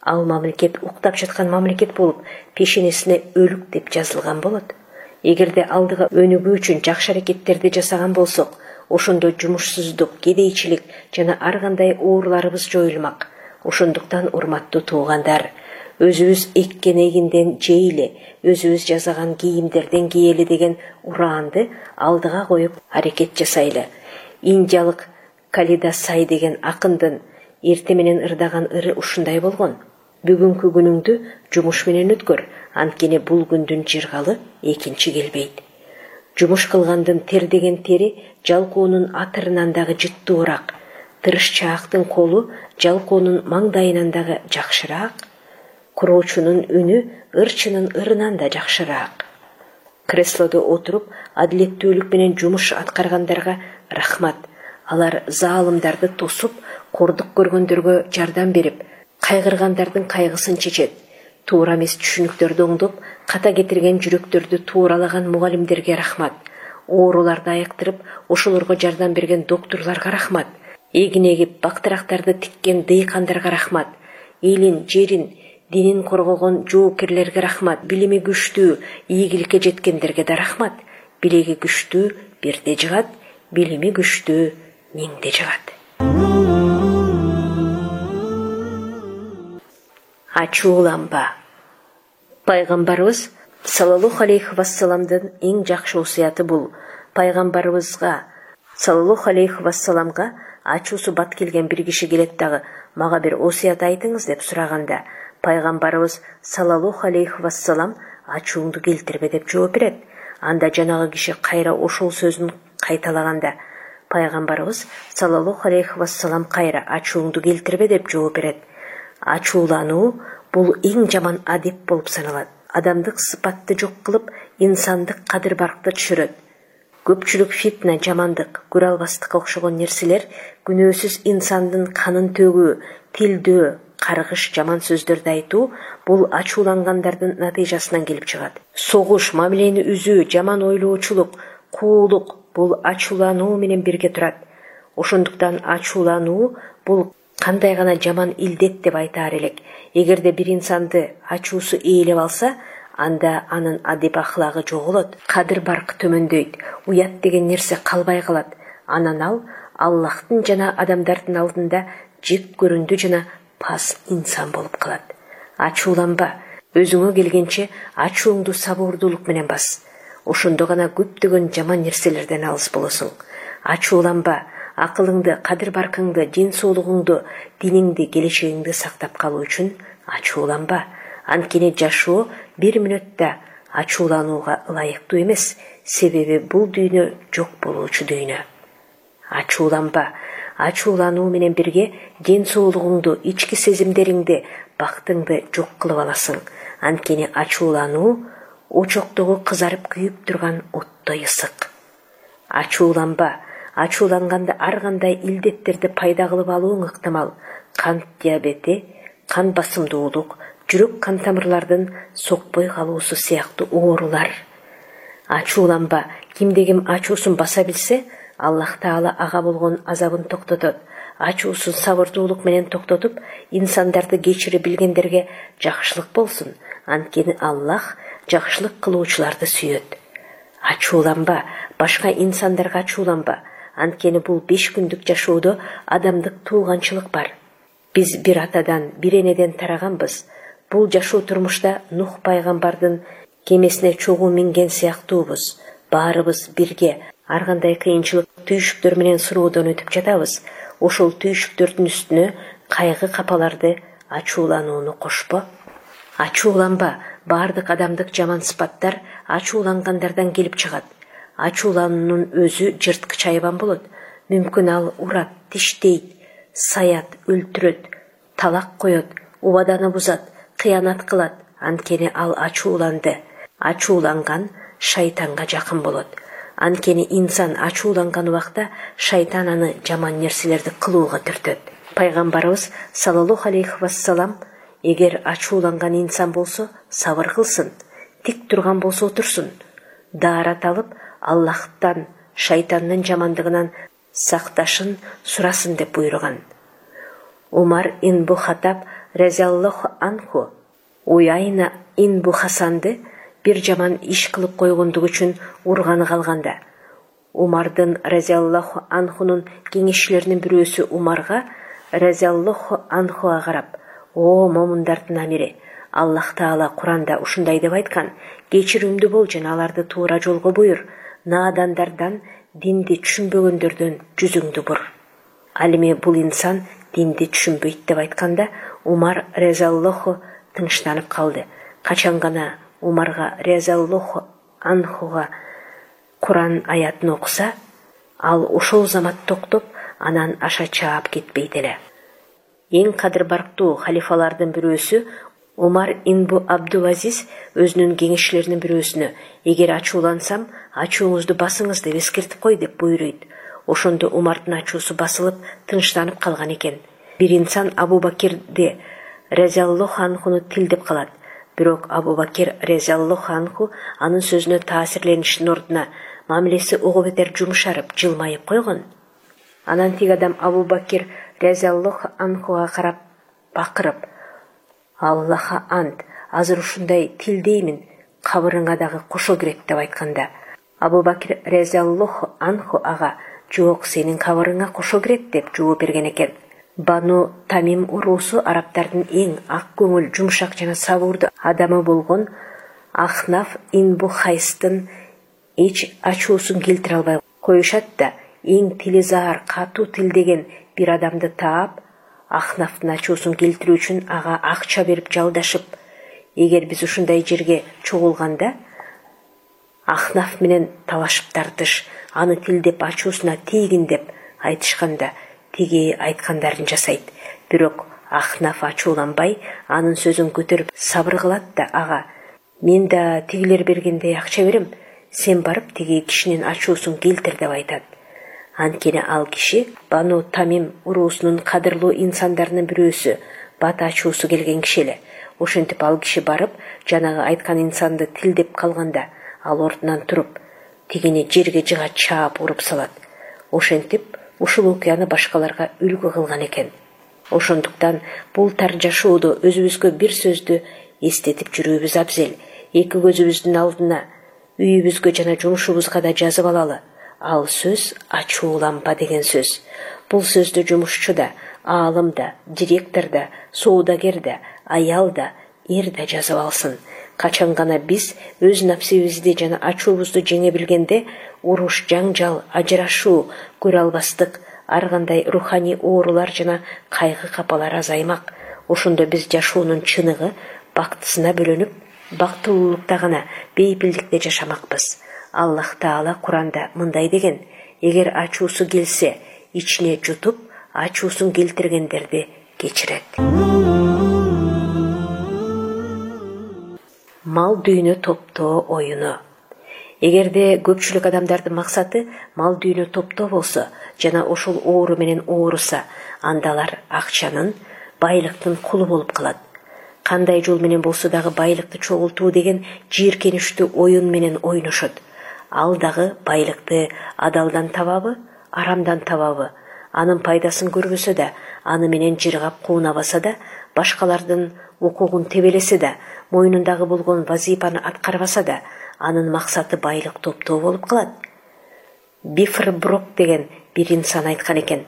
ал мамлекет уктап жаткан мамлекет болуп, пешенесине өлүк деп жазылган болот. Эгерде алдыга өнүгүү үчүн жакшы аракеттерди жасаган болсок, ошондо жумушсуздук, кедейчилик жана ар кандай ооруларыбыз жоюлмак. Ошондуктан урматтуу туугандар, өзүбүз эккен эгинден жейли, өзүбүз жасаган кийимдерден кийели деген ураанды алдыга коюп аракет жасайлы. Индиялык Калида Сай деген акындын эрте менен ырдаган ыры ушундай болгон. Бүгүнкү күнүңдү жумуш менен өткөр, анткени бул күндүн жыргалы экинчи келбейт. Жумуш кылгандын тер деген тери жалкоонун атырынан дагы жыттуураак, тырышчаактын колу жалкоонун маңдайынан дагы жакшыраак, куроочунун үнү ырчынын ырынан да жакшыраак. Креслодо отуруп адилеттүүлүк менен жумуш аткаргандарга рахмат. Алар заалымдарды тосуп, кордук көргөндөргө жардам берип, кайгыргандардын кайгысын чечет. Туура эмес түшүнүктөрдү оңдоп, ката кетирген жүрөктөрдү тууралаган мугалимдерге рахмат. Ооруларды айыктырып, ошолорго жардам берген доктурларга рахмат. Эгин эгип, бактырактарды тиккен дыйкандарга рахмат. Элин, жерин, динин коргогон жоокерлерге рахмат. Билими күчтүү, ийгиликке жеткендерге да рахмат. Билеги күчтүү бирде жыгат, билими күчтүү миңде жыгат. Ачууланба. Пайгамбарыбыз саллаллаху алейхи вассаламдын эң жакшы осуяты бул. Пайгамбарыбызга саллаллаху алейхи вассаламга ачуусу бат келген бир киши келет дагы, мага бир осуят айтыңыз деп сураганда, пайгамбарыбыз саллаллаху алейхи вассалам ачууңду келтирбе деп жооп берет. Анда жанагы киши кайра ошол сөзүн кайталаганда, пайгамбарыбыз саллаллаху алейхи вассалам кайра ачууңду келтирбе деп жооп берет. Ачуулануу бул эң жаман адеп болуп саналат. Адамдык сыпатты жок кылып, инсандык кадыр-баркты түшүрөт. Көпчүлүк фитна, жамандык, көрө албастыкка окшогон нерселер күнөөсүз инсандын канын төгүү, тилдөө, каргыш, жаман сөздөрдү айтуу бул ачуулангандардын натыйжасынан келип чыгат. Согуш, мамилени үзүү, жаман ойлоочулук, куулук бул ачуулануу менен бирге турат. Ошондуктан ачуулануу бул кандай гана жаман илдет деп айтаар элек. Эгерде бир инсанды ачуусу ээлеп алса, анда анын адеп ахлагы жоголот, кадыр-баркы төмөндөйт, уят деген нерсе калбай калат. Анан ал Аллахтын жана адамдардын алдында жек көрүндү жана пас инсан болуп калат. Ачууланба, өзүңө келгенче ачууңду сабырдуулук менен бас. Ошондо гана көптөгөн жаман нерселерден алыс болосуң. Ачууланба, акылыңды, кадыр-баркыңды, дин соолугуңду, диниңди, келечегиңди сактап калуу үчүн ачууланба. Анткени жашоо бир мүнөттө ачууланууга ылайыктуу эмес, себеби бул дүйнө жок болуучу дүйнө. Ачууланба. Ачуулануу менен бирге ден соолугуңду, ички сезимдериңди, бактыңды жок кылып аласың. Анткени ачуулануу очоктогу кызарып күйүп турган оттой ысык. Ачууланба. Ачууланганда ар кандай илдеттерди пайда кылып алууң ыктымал. Кант диабети, кан басымдуулук, жүрөк кан тамырлардын сокпой калуусу сыяктуу оорулар. Ачууланба. Кимде ким ачуусун баса билсе, Аллах Таала ага болгон азабын токтотот. Ачуусун сабырдуулук менен токтотуп, инсандарды кечире билгендерге жакшылык болсун. Анткени Аллах жакшылык кылуучуларды сүйөт. Ачууланба. Башка инсандарга ачууланба. Анткени бул 5 күндүк жашоодо адамдык туулганчылык бар. Биз бир атадан, бир энеден тараганбыз. Бул жашоо турмушта Нух пайгамбардын кемесине чогуу минген сыяктуубуз. Баарыбыз бирге ар кандай кыйынчылык, түйшүктөр менен суроодон өтүп жатабыз. Ошол түйшүктөрдүн үстүнө кайгы капаларды, ачууланууну кошпо. Ачууланба. Бардык адамдык жаман сыпаттар ачуулангандардан келип чыгат. Ачуулануунун өзү жырткыч айбан болот. Мүмкүн ал урат, тиштейт, саят, өлтүрөт, талак коет, убаданы бузат, кыянат кылат. Анткени ал ачууланды. Ачууланган шайтанга жакын болот. Анткени инсан ачууланган убакта шайтан аны жаман нерселерди кылууга түртөт. Пайгамбарыбыз саллаллаху алейхи вассалам эгер ачууланган инсан болсо, сабыр кылсын, тик турган болсо отурсун, даарат алып, Аллахтан, шайтандын жамандыгынан сакташын сурасын деп буйруган. Умар ибн Хаттаб разияллаху анху Уяйна ибн Хасанды бир жаман иш кылып койгондугу үчүн урганы калганда, Умардын разияллаху анхунун кеңешчилеринин бирөөсү Умарга разияллаху анхуга карап: "О момундардын амири, Аллах Таала Куранда ушундай деп айткан: кечирүүмдүү бол жана аларды туура жолго буйр. Наадандардан, динди түшүнбөгөндөрдөн жүзүңдү бур." Ал эми бул инсан динди түшүнбөйт деп айтканда, Умар разияллаху тынчтанып калды. Качан гана Умарга разияллаху анхуга Куран аятын окуса, ал ошол замат токтоп, анан аша чаап кетпейт эле. Эң кадыр-барктуу халифалардын бирөөсү Умар ибн Абдул-Азиз өзүнүн кеңешчилеринин бирөөсүнө: "Эгер ачуулансам, ачууңузду басыңыз деп эскертип кой" деп буйруйт. Ошондо Умардын ачуусу басылып, тынчтанып калган экен. Бир инсан Абу Бакирди разияллаху анхуну тилдеп калат. Бирок Абу Бакир разияллаху анху анын сөзүнө таасирлеништин ордуна мамилеси ого бетер жумшарып, жылмайып койгон. Анан тиг адам Абу Бакир разияллаху анхуга карап бакырып: "Аллаха ант, азыр ушундай тилдеймин, кабырыңа дагы кошо кирет" деп айтканда, Абу Бакир разияллаху анху ага: "Жок, сенин кабырыңа кошо кирет" деп жооп берген экен. Бану Тамим уруусу араптардын эң ак көңүл, жумшак жана сабырдуу адамы болгон Ахнаф ибн Хайстын эч ачуусун келтире албай коюшат да, эң тилизар, катуу тилдеген бир адамды таап, Ахнафтын ачуусун келтирүү үчүн ага акча берип жалдашып, эгер биз ушундай жерге чогулганда Ахнаф менен талашып тартыш, аны тилдеп ачуусуна тийгин деп айтышканда тиги айткандарын жасайт. Бирок Ахнаф ачууланбай, анын сөзүн көтөрүп сабыр кылат да ага: "Мен да тигилер бергендей акча берем, сен барып тиги кишинин ачуусун келтир" деп айтат. Анткени ал киши Бану Тамим уруусунун кадырлуу инсандарынын бирөөсү, бата ачуусу келген киши эле. Ошентип ал киши барып, жанагы айткан инсанды тилдеп калганда, ал ордунан туруп, тигини жерге жыга чаап уруп салат. Ошентип ушул окуяны башкаларга үлгү кылган экен. Ошондуктан бул тар жашоодо өзүбүзгө бир сөздү эстетип жүрүүбүз абзел. Эки көзүбүздүн алдына, үйүбүзгө жана жумушубузга да жазып алалы. Ал сөз ачууланба деген сөз. Бул сөздү жумушчу да, аалым да, директор да, соодагер да, аял да, эр да жазып алсын. Качан гана биз өз напсибизди жана ачуубузду жеңе билгенде, уруш, жаңжал, ажырашуу, көрө албастык, ар кандай руханий оорулар жана кайгы капалар азаймак. Ошондо биз жашоонун чыныгы, бактысына бөлөнүп, бактылуулукта гана, бейпилдикте жашамакпыз. Аллах Таала Куранда мындай деген: эгер ачуусу келсе, ичине жутуп, ачуусун келтиргендерди кечирет. Мал дүйнө топтоо оюну. Эгерде көпчүлүк адамдардын максаты мал дүйнө топтоо болсо жана ошол оору менен ооруса, анда алар акчанын, байлыктын кулу болуп калат. Кандай жол менен болсо дагы байлыкты чогултуу деген жийиркеништүү оюн менен ойношот. Ал дагы байлыкты адалдан табабы, арамдан табабы, анын пайдасын көрбөсө да, аны менен жыргап куунабаса да, башкалардын укугун тебелесе да, мойнундагы болгон вазипаны аткарбаса да, анын максаты байлык топтоо болуп калат. Бифрброк деген бир инсан айткан экен: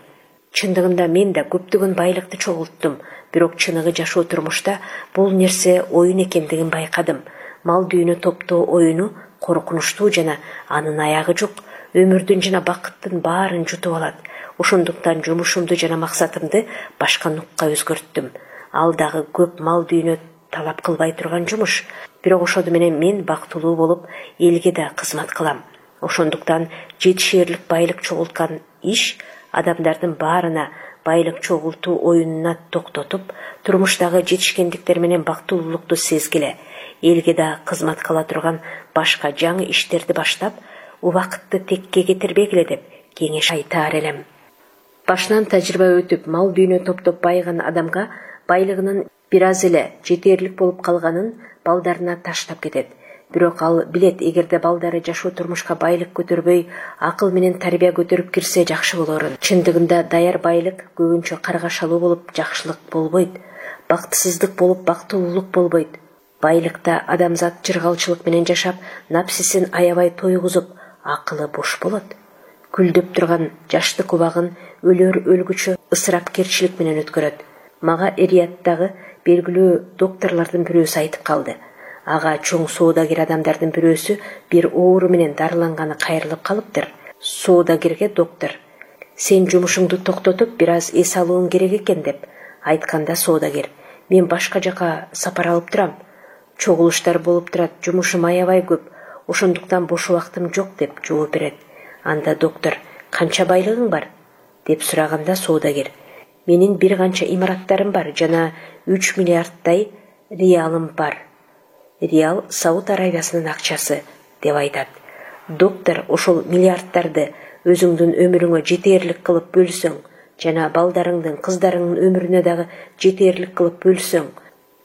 чындыгында мен да көптөгөн байлыкты чогулттум, бирок чыныгы жашоо турмушта бул нерсе оюн экендигин байкадым. Мал дүйнө топтоо оюну коркунучтуу жана анын аягы жок, өмүрдүн жана бакыттын баарын жутуп алат. Ошондуктан жумушумду жана максатымды башка нукка өзгөрттүм. Ал дагы көп мал дүйнө талап кылбай турган жумуш. Бирок ошону менен мен бактылуу болуп, элге да кызмат кылам. Ошондуктан жетишээрлик байлык чогулткан иш адамдардын баарына байлык чогултуу оюнуна токтотуп, турмуштагы жетишкендиктер менен бактылуулукту сезгиле. Элге да кызмат кыла турган башка жаңы иштерди баштап, убакытты текке кетирбегиле деп кеңеш айтаар элем. Башынан тажрыйба өтүп, мал дүйнө топтоп байыган адамга байлыгынын бир аз эле жетерлик болуп калганын балдарына таштап кетет. Бирок ал билет, эгерде балдары жашоо турмушка байлык көтөрбөй, акыл менен тарбия көтөрүп кирсе жакшы болорун. Чындыгында даяр байлык көбүнчө каргашалуу болуп жакшылык болбойт, бактысыздык болуп бактылуулук болбойт. Байлыкта адамзат жыргалчылык менен жашап, напсисин аябай тойгузуп, акылы бош болот. Күлдөп турган жаштык убагын өлөр өлгүчө ысырапкерчилик менен өткөрөт. Мага Эрияттагы белгилүү докторлордун бирөөсү айтып калды. Ага чоң соодагер адамдардын бирөөсү бир оору менен дарыланганы кайрылып калыптыр. Соодагерге доктор: "Сен жумушуңду токтотуп, бир аз эс алууң керек экен" деп айтканда, соодагер: "Мен башка жака сапар алып турам. Чогулуштар болуп турат, жумушум аябай көп, ошондуктан бош убактым жок" деп жооп берет. Анда доктор: "Канча байлыгың бар?" деп сураганда, соодагер: "Менин бир канча имараттарым бар жана 3 миллиардтай риалым бар. Риал Сауд Арабиясынын акчасы" деп айтат. Доктор ошол миллиардтарды өзүңдүн өмүрүңө жетерлик кылып бөлсөң, жана балдарыңдын, кыздарыңдын өмүрүнө дагы жетерлик кылып бөлсөң,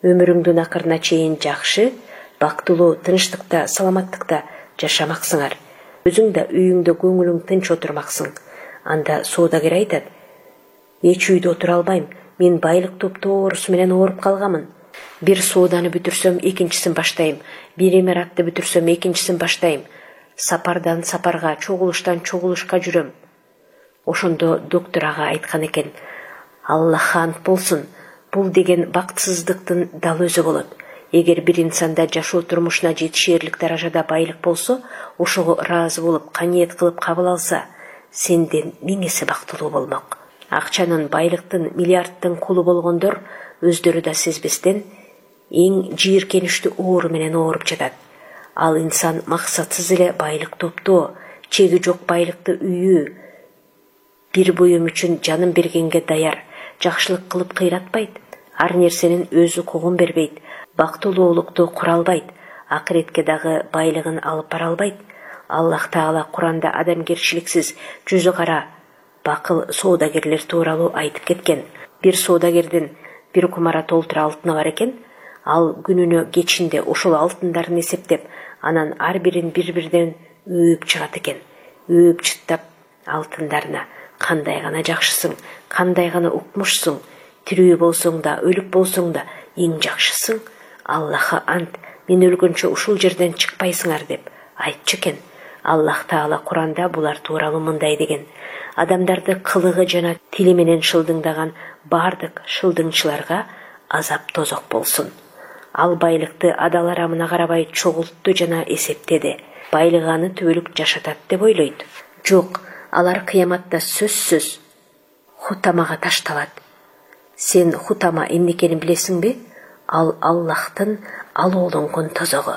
өмүрүңдүн акырына чейин жакшы, бактылуу, тынчтыкта, саламаттыкта жашамаксыңар. Өзүң да үйүңдө көңүлүң тынч отурмаксың. Анда соодагер айтат: "Эч үйдө отура албайм. Мен байлык топтоо оорусу менен ооруп калганмын. Бир сооданы бүтүрсөм, экинчисин баштайм. Бир имаратты бүтүрсөм, экинчисин баштайм. Сапардан сапарга, чогулуштан чогулушка жүрөм." Ошондо доктор ага айткан экен: "Аллахка ант болсун, бул деген бактысыздыктын дал өзү болот. Эгер бир инсанда жашоо турмушуна жетишээрлик даражада байлык болсо, ошого ыраазы болуп, каниет кылып кабыл алса, сенден 1000 есе бактылуу болмок. Акчанын, байлыктын, миллиардтын кулу болгондор өздөрү да сезбестен эң жийиркеничтүү оору менен ооруп жатат. Ал инсан максатсыз эле байлык топтоо, чеги жок байлыкты үйү, бир буюм үчүн жанын бергенге даяр, жакшылык кылып кыйратпайт, ар нерсенин өз укугун бербейт, бактылуулукту кура албайт, акыретке дагы байлыгын алып бара албайт. Аллах Таала Куранда адамгерчиликсиз, жүзү кара, бакыл соодагерлер тууралуу айтып кеткен. Бир соодагердин бир кумара толтура алтыны бар экен. Ал күнүнө кечинде ушул алтындарын эсептеп, анан ар бирин бир-бирден өөп чыгат экен. Өөп чыттап алтындарына: кандай гана жакшысың, кандай гана укмушсуң, тирүү болсоң да, өлүк болсоң да эң жакшысың. Аллахка ант, мен өлгөнчө ушул жерден чыкпайсыңар деп айтчу экен. Аллах Таала Куранда булар тууралуу мындай деген: адамдарды кылыгы жана тили менен шылдыңдаган бардык шылдыңчыларга азап тозок болсун. Ал байлыкты адал арамына карабай чогултту жана эсептеди. Байлыгы аны түбөлүк жашатат деп ойлойт. Жок, алар кыяматта сөзсүз Хутамага ташталат. Сен Хутама эмнекенин билесиңби? Ал Аллахтын алоолонгон тозогу.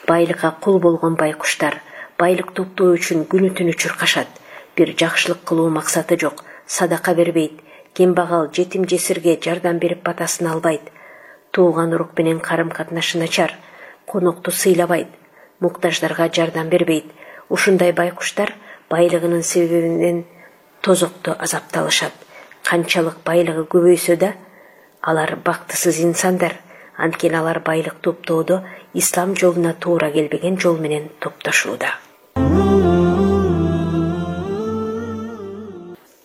Байлыкка кул болгон байкуштар байлык топтоо үчүн күнү түнү чуркашат. Бир жакшылык кылуу максаты жок, садака бербейт, кембагал жетим жесирге жардам берип батасын албайт, тууган урук менен карым катнашы начар, конокту сыйлабайт, муктаждарга жардам бербейт. Ушундай байкуштар байлыгынын себебинен тозокто азапталышат. Канчалык байлыгы көбөйсө да, алар бактысыз инсандар. Анткени алар байлык топтоодо ислам жолуна туура келбеген жол менен топтошууда.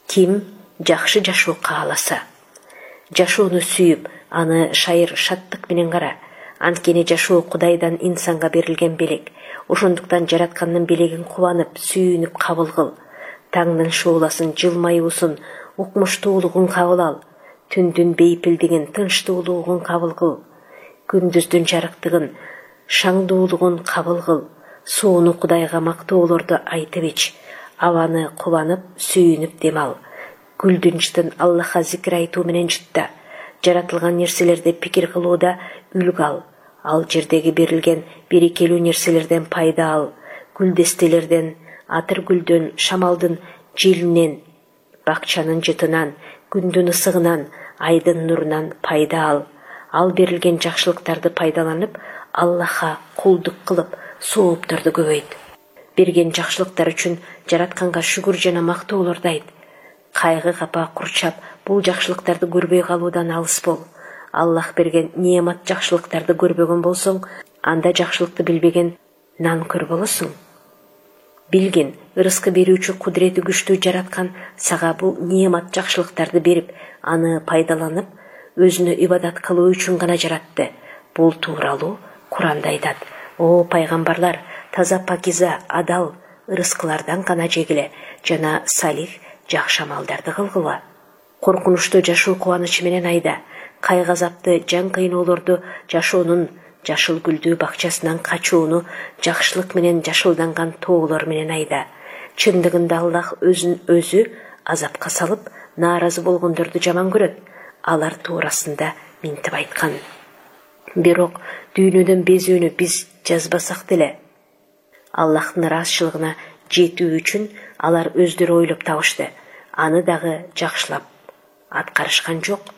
Ким жакшы жашоо кааласа, жашоону сүйүп, аны шайыр шаттык менен кара. Анткени жашоо Кудайдан инсанга берилген белек. Ошондуктан жараткандын белегин кубанып, сүйүнүп кабыл кыл. Таңдын шооласын, жылмаюусун, укмуштуулугун кабыл ал. Түндүн бейпилдигин, тынчтуулугун кабыл кыл. Күндүздүн жарыктыгын, шаңдуулугун кабыл кыл. Сууну Кудайга мактоолорду айтып ич. Абаны кубанып, сүйүнүп дем ал. Гүлдүн жытын Аллахка зикир айтуу менен жытта. Жаратылган нерселерди пикир кылууда үлгү ал. Ал жердеги берилген берекелүү нерселерден пайда ал. Гүлдестелерден, атыр гүлдөн, шамалдын желинен, бакчанын жытынан, күндүн ысыгынан, айдын нурунан пайда ал. Ал берилген жакшылыктарды пайдаланып, Аллахка кулдук кылып, соопторду көбөйт. Берген жакшылыктар үчүн жаратканга шүгүр жана мактоолорду айт. Кайгы капа курчап, бул жакшылыктарды көрбөй калуудан алыс бол. Аллах берген неамат жакшылыктарды көрбөгөн болсоң, анда жакшылыкты билбеген нанкөр болосуң. Билгин, ырыскы берүүчү кудурети күчтүү жараткан сага бул неамат жакшылыктарды берип, аны пайдаланып, өзүнө ибадат кылуу үчүн гана жаратты. Бул тууралуу Куранда айтат: о пайгамбарлар, таза пакиза, адал ырыскылардан гана жегиле жана салих жакшы амалдарды кылгыла. Коркунучту жашоо кубанычы менен айда. Кайгы азапты, жан кыйноолорду жашоонун жашыл гүлдүү бакчасынан качууну жакшылык менен жашылданган тоолор менен айда. Чындыгында Аллах өзүн өзү азапка салып, нааразы болгондорду жаман көрөт. Алар туурасында минтип айткан. Бирок дүйнөдөн безүүнү биз жазбасак деле, Аллахтын ыраазычылыгына жетүү үчүн алар өздөрү ойлоп табышты. Аны дагы жакшылап аткарышкан жок.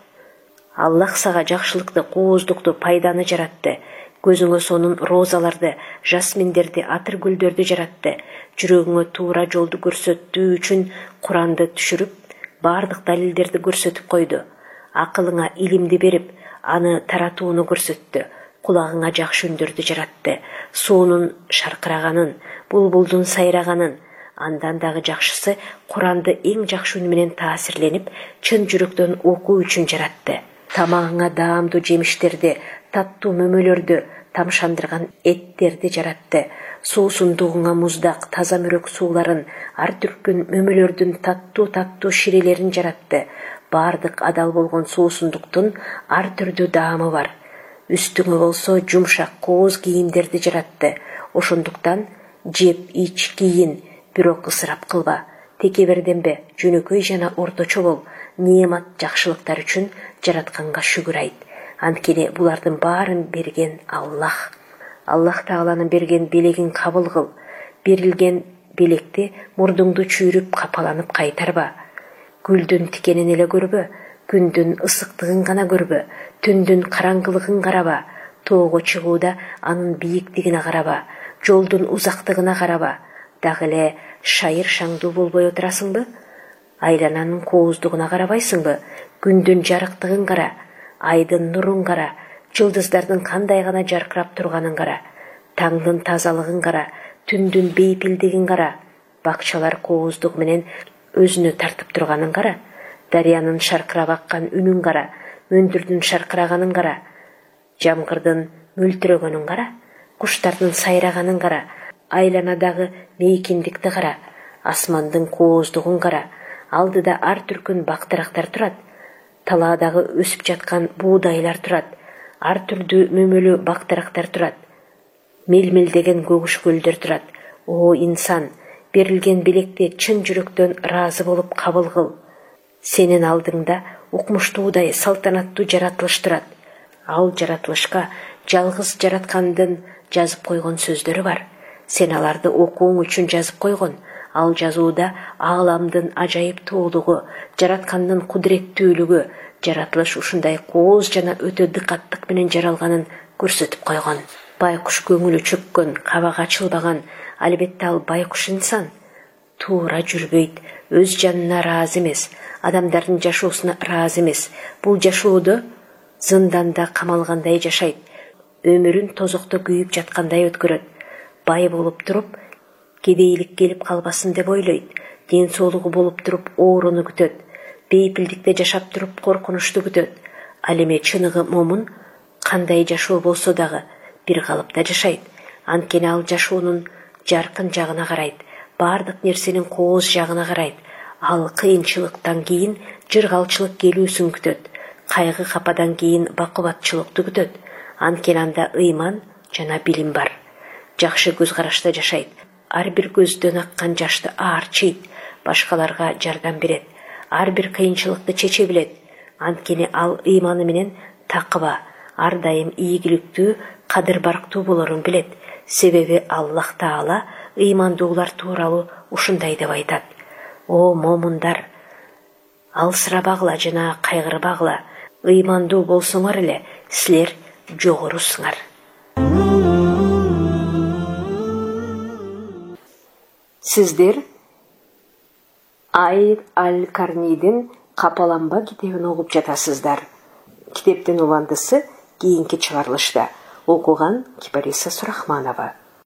Аллах сага жакшылыкты, кооздукту, пайданы жаратты. Көзүңө сонун розаларды, жасминдерди, атыр гүлдөрдү жаратты. Жүрөгүңө туура жолду көрсөттүү үчүн Куранды түшүрүп, бардык далилдерди көрсөтүп койду. Акылыңа илимди берип, аны таратууну көрсөттү. Кулагыңа жакшы үндөрдү жаратты. Суунун шаркыраганын, булбулдун сайраганын. Андан дагы жакшысы Куранды эң жакшы үн менен таасирленип, чын жүрөктөн окуу үчүн жаратты. Тамагыңа даамдуу жемиштерди, таттуу мөмөлөрдү, тамшандырган эттерди жаратты. Суусундугуңа муздак, таза мөрөк сууларын, ар түркүн мөмөлөрдүн таттуу ширелерин жаратты. Бардык адал болгон суусундуктун ар түрдүү даамы бар. Үстүңө болсо жумшак, кооз кийимдерди жаратты. Ошондуктан жеп, ич, кийин, бирок ысырап кылба. текеберденбе, жөнөкөй жана орточо бол, неемат жакшылыктар үчүн жаратканга шүгүр айт. Анткени булардын баарын берген Аллах. Аллах Тааланын берген белегин кабыл кыл. Берилген белекти мурдуңду чүйрүп капаланып кайтарба. Гүлдүн тикенин эле көрбө, күндүн ысыктыгын гана көрбө, түндүн караңгылыгын караба, тоого чыгууда анын бийиктигине караба, жолдун узактыгына караба. Дагы эле шайыр шаңдуу болбой отурасыңбы? Айлананын кооздугуна карабайсыңбы? Күндүн жарыктыгын кара, айдын нурун кара, жылдыздардын кандай гана жаркырап турганын кара, таңдын тазалыгын кара, түндүн бейпилдигин кара, бакчалар кооздук менен өзүнө тартып турганын кара, дарыянын шаркырап аккан үнүн кара, мөндүрдүн шаркыраганын кара, жамгырдын мөлтүрөгөнүн кара, куштардын сайраганын кара, айланадагы мейкиндикти кара, асмандын кооздугун кара, алдыда ар түркүн бактырактар турат, талаадагы өсүп жаткан буудайлар турат, ар түрдүү мөмөлүү бактырактар турат, мелмелдеген көгүш көлдөр турат. О инсан, берилген белекти чын жүрөктөн ыраазы болуп кабыл кыл. Сенин алдыңда укмуштуудай салтанаттуу жаратылыш турат. Ал жаратылышка жалгыз жараткандын жазып койгон сөздөрү бар. Сен аларды окууң үчүн жазып койгон. Ал жазууда ааламдын ажайыптуулугу, жараткандын кудуреттүүлүгү, жаратылыш ушундай кооз жана өтө дыкаттык менен жаралганын көрсөтүп койгон. Байкуш көңүлү чөккөн, кабак ачылбаган, албетте ал байкуш инсан. Туура жүрбөйт, өз жанына ыраазы эмес, адамдардын жашоосуна ыраазы эмес. Бул жашоодо зынданда камалгандай жашайт, өмүрүн тозокто күйүп жаткандай өткөрөт. Бай болуп туруп, кедейлик келип калбасын деп ойлойт. Ден соолугу болуп туруп, ооруну күтөт. Бейпилдикте жашап туруп, коркунучту күтөт. Ал эми чыныгы момун кандай жашоо болсо дагы бир калыпта жашайт. Анткени ал жашоонун жаркын жагына карайт, баардык нерсенин кооз жагына карайт. Ал кыйынчылыктан кийин жыргалчылык келүүсүн күтөт. Кайгы кападан кийин бакубатчылыкты күтөт. Анткени анда ыйман жана билим бар. Жакшы көз карашта жашайт. Ар бир көздөн аккан жашты аарчыйт, башкаларга жардам берет. Ар бир кыйынчылыкты чече билет. Анткени ал ыйманы менен такыба, ар дайым ийгиликтүү, кадыр барктуу болорун билет. Себеби Аллах Таала ыймандуулар тууралуу ушундай деп айтат. О момундар, алсырабагыла жана кайгырбагыла, ыймандуу болсоңор эле силер жогорусуңар. Сиздер Аид аль-Карнидин Капаланба китебин окуп жатасыздар. Китептин уландысы кийинки чыгарылышта. Окуган Кипариса Сурахманова.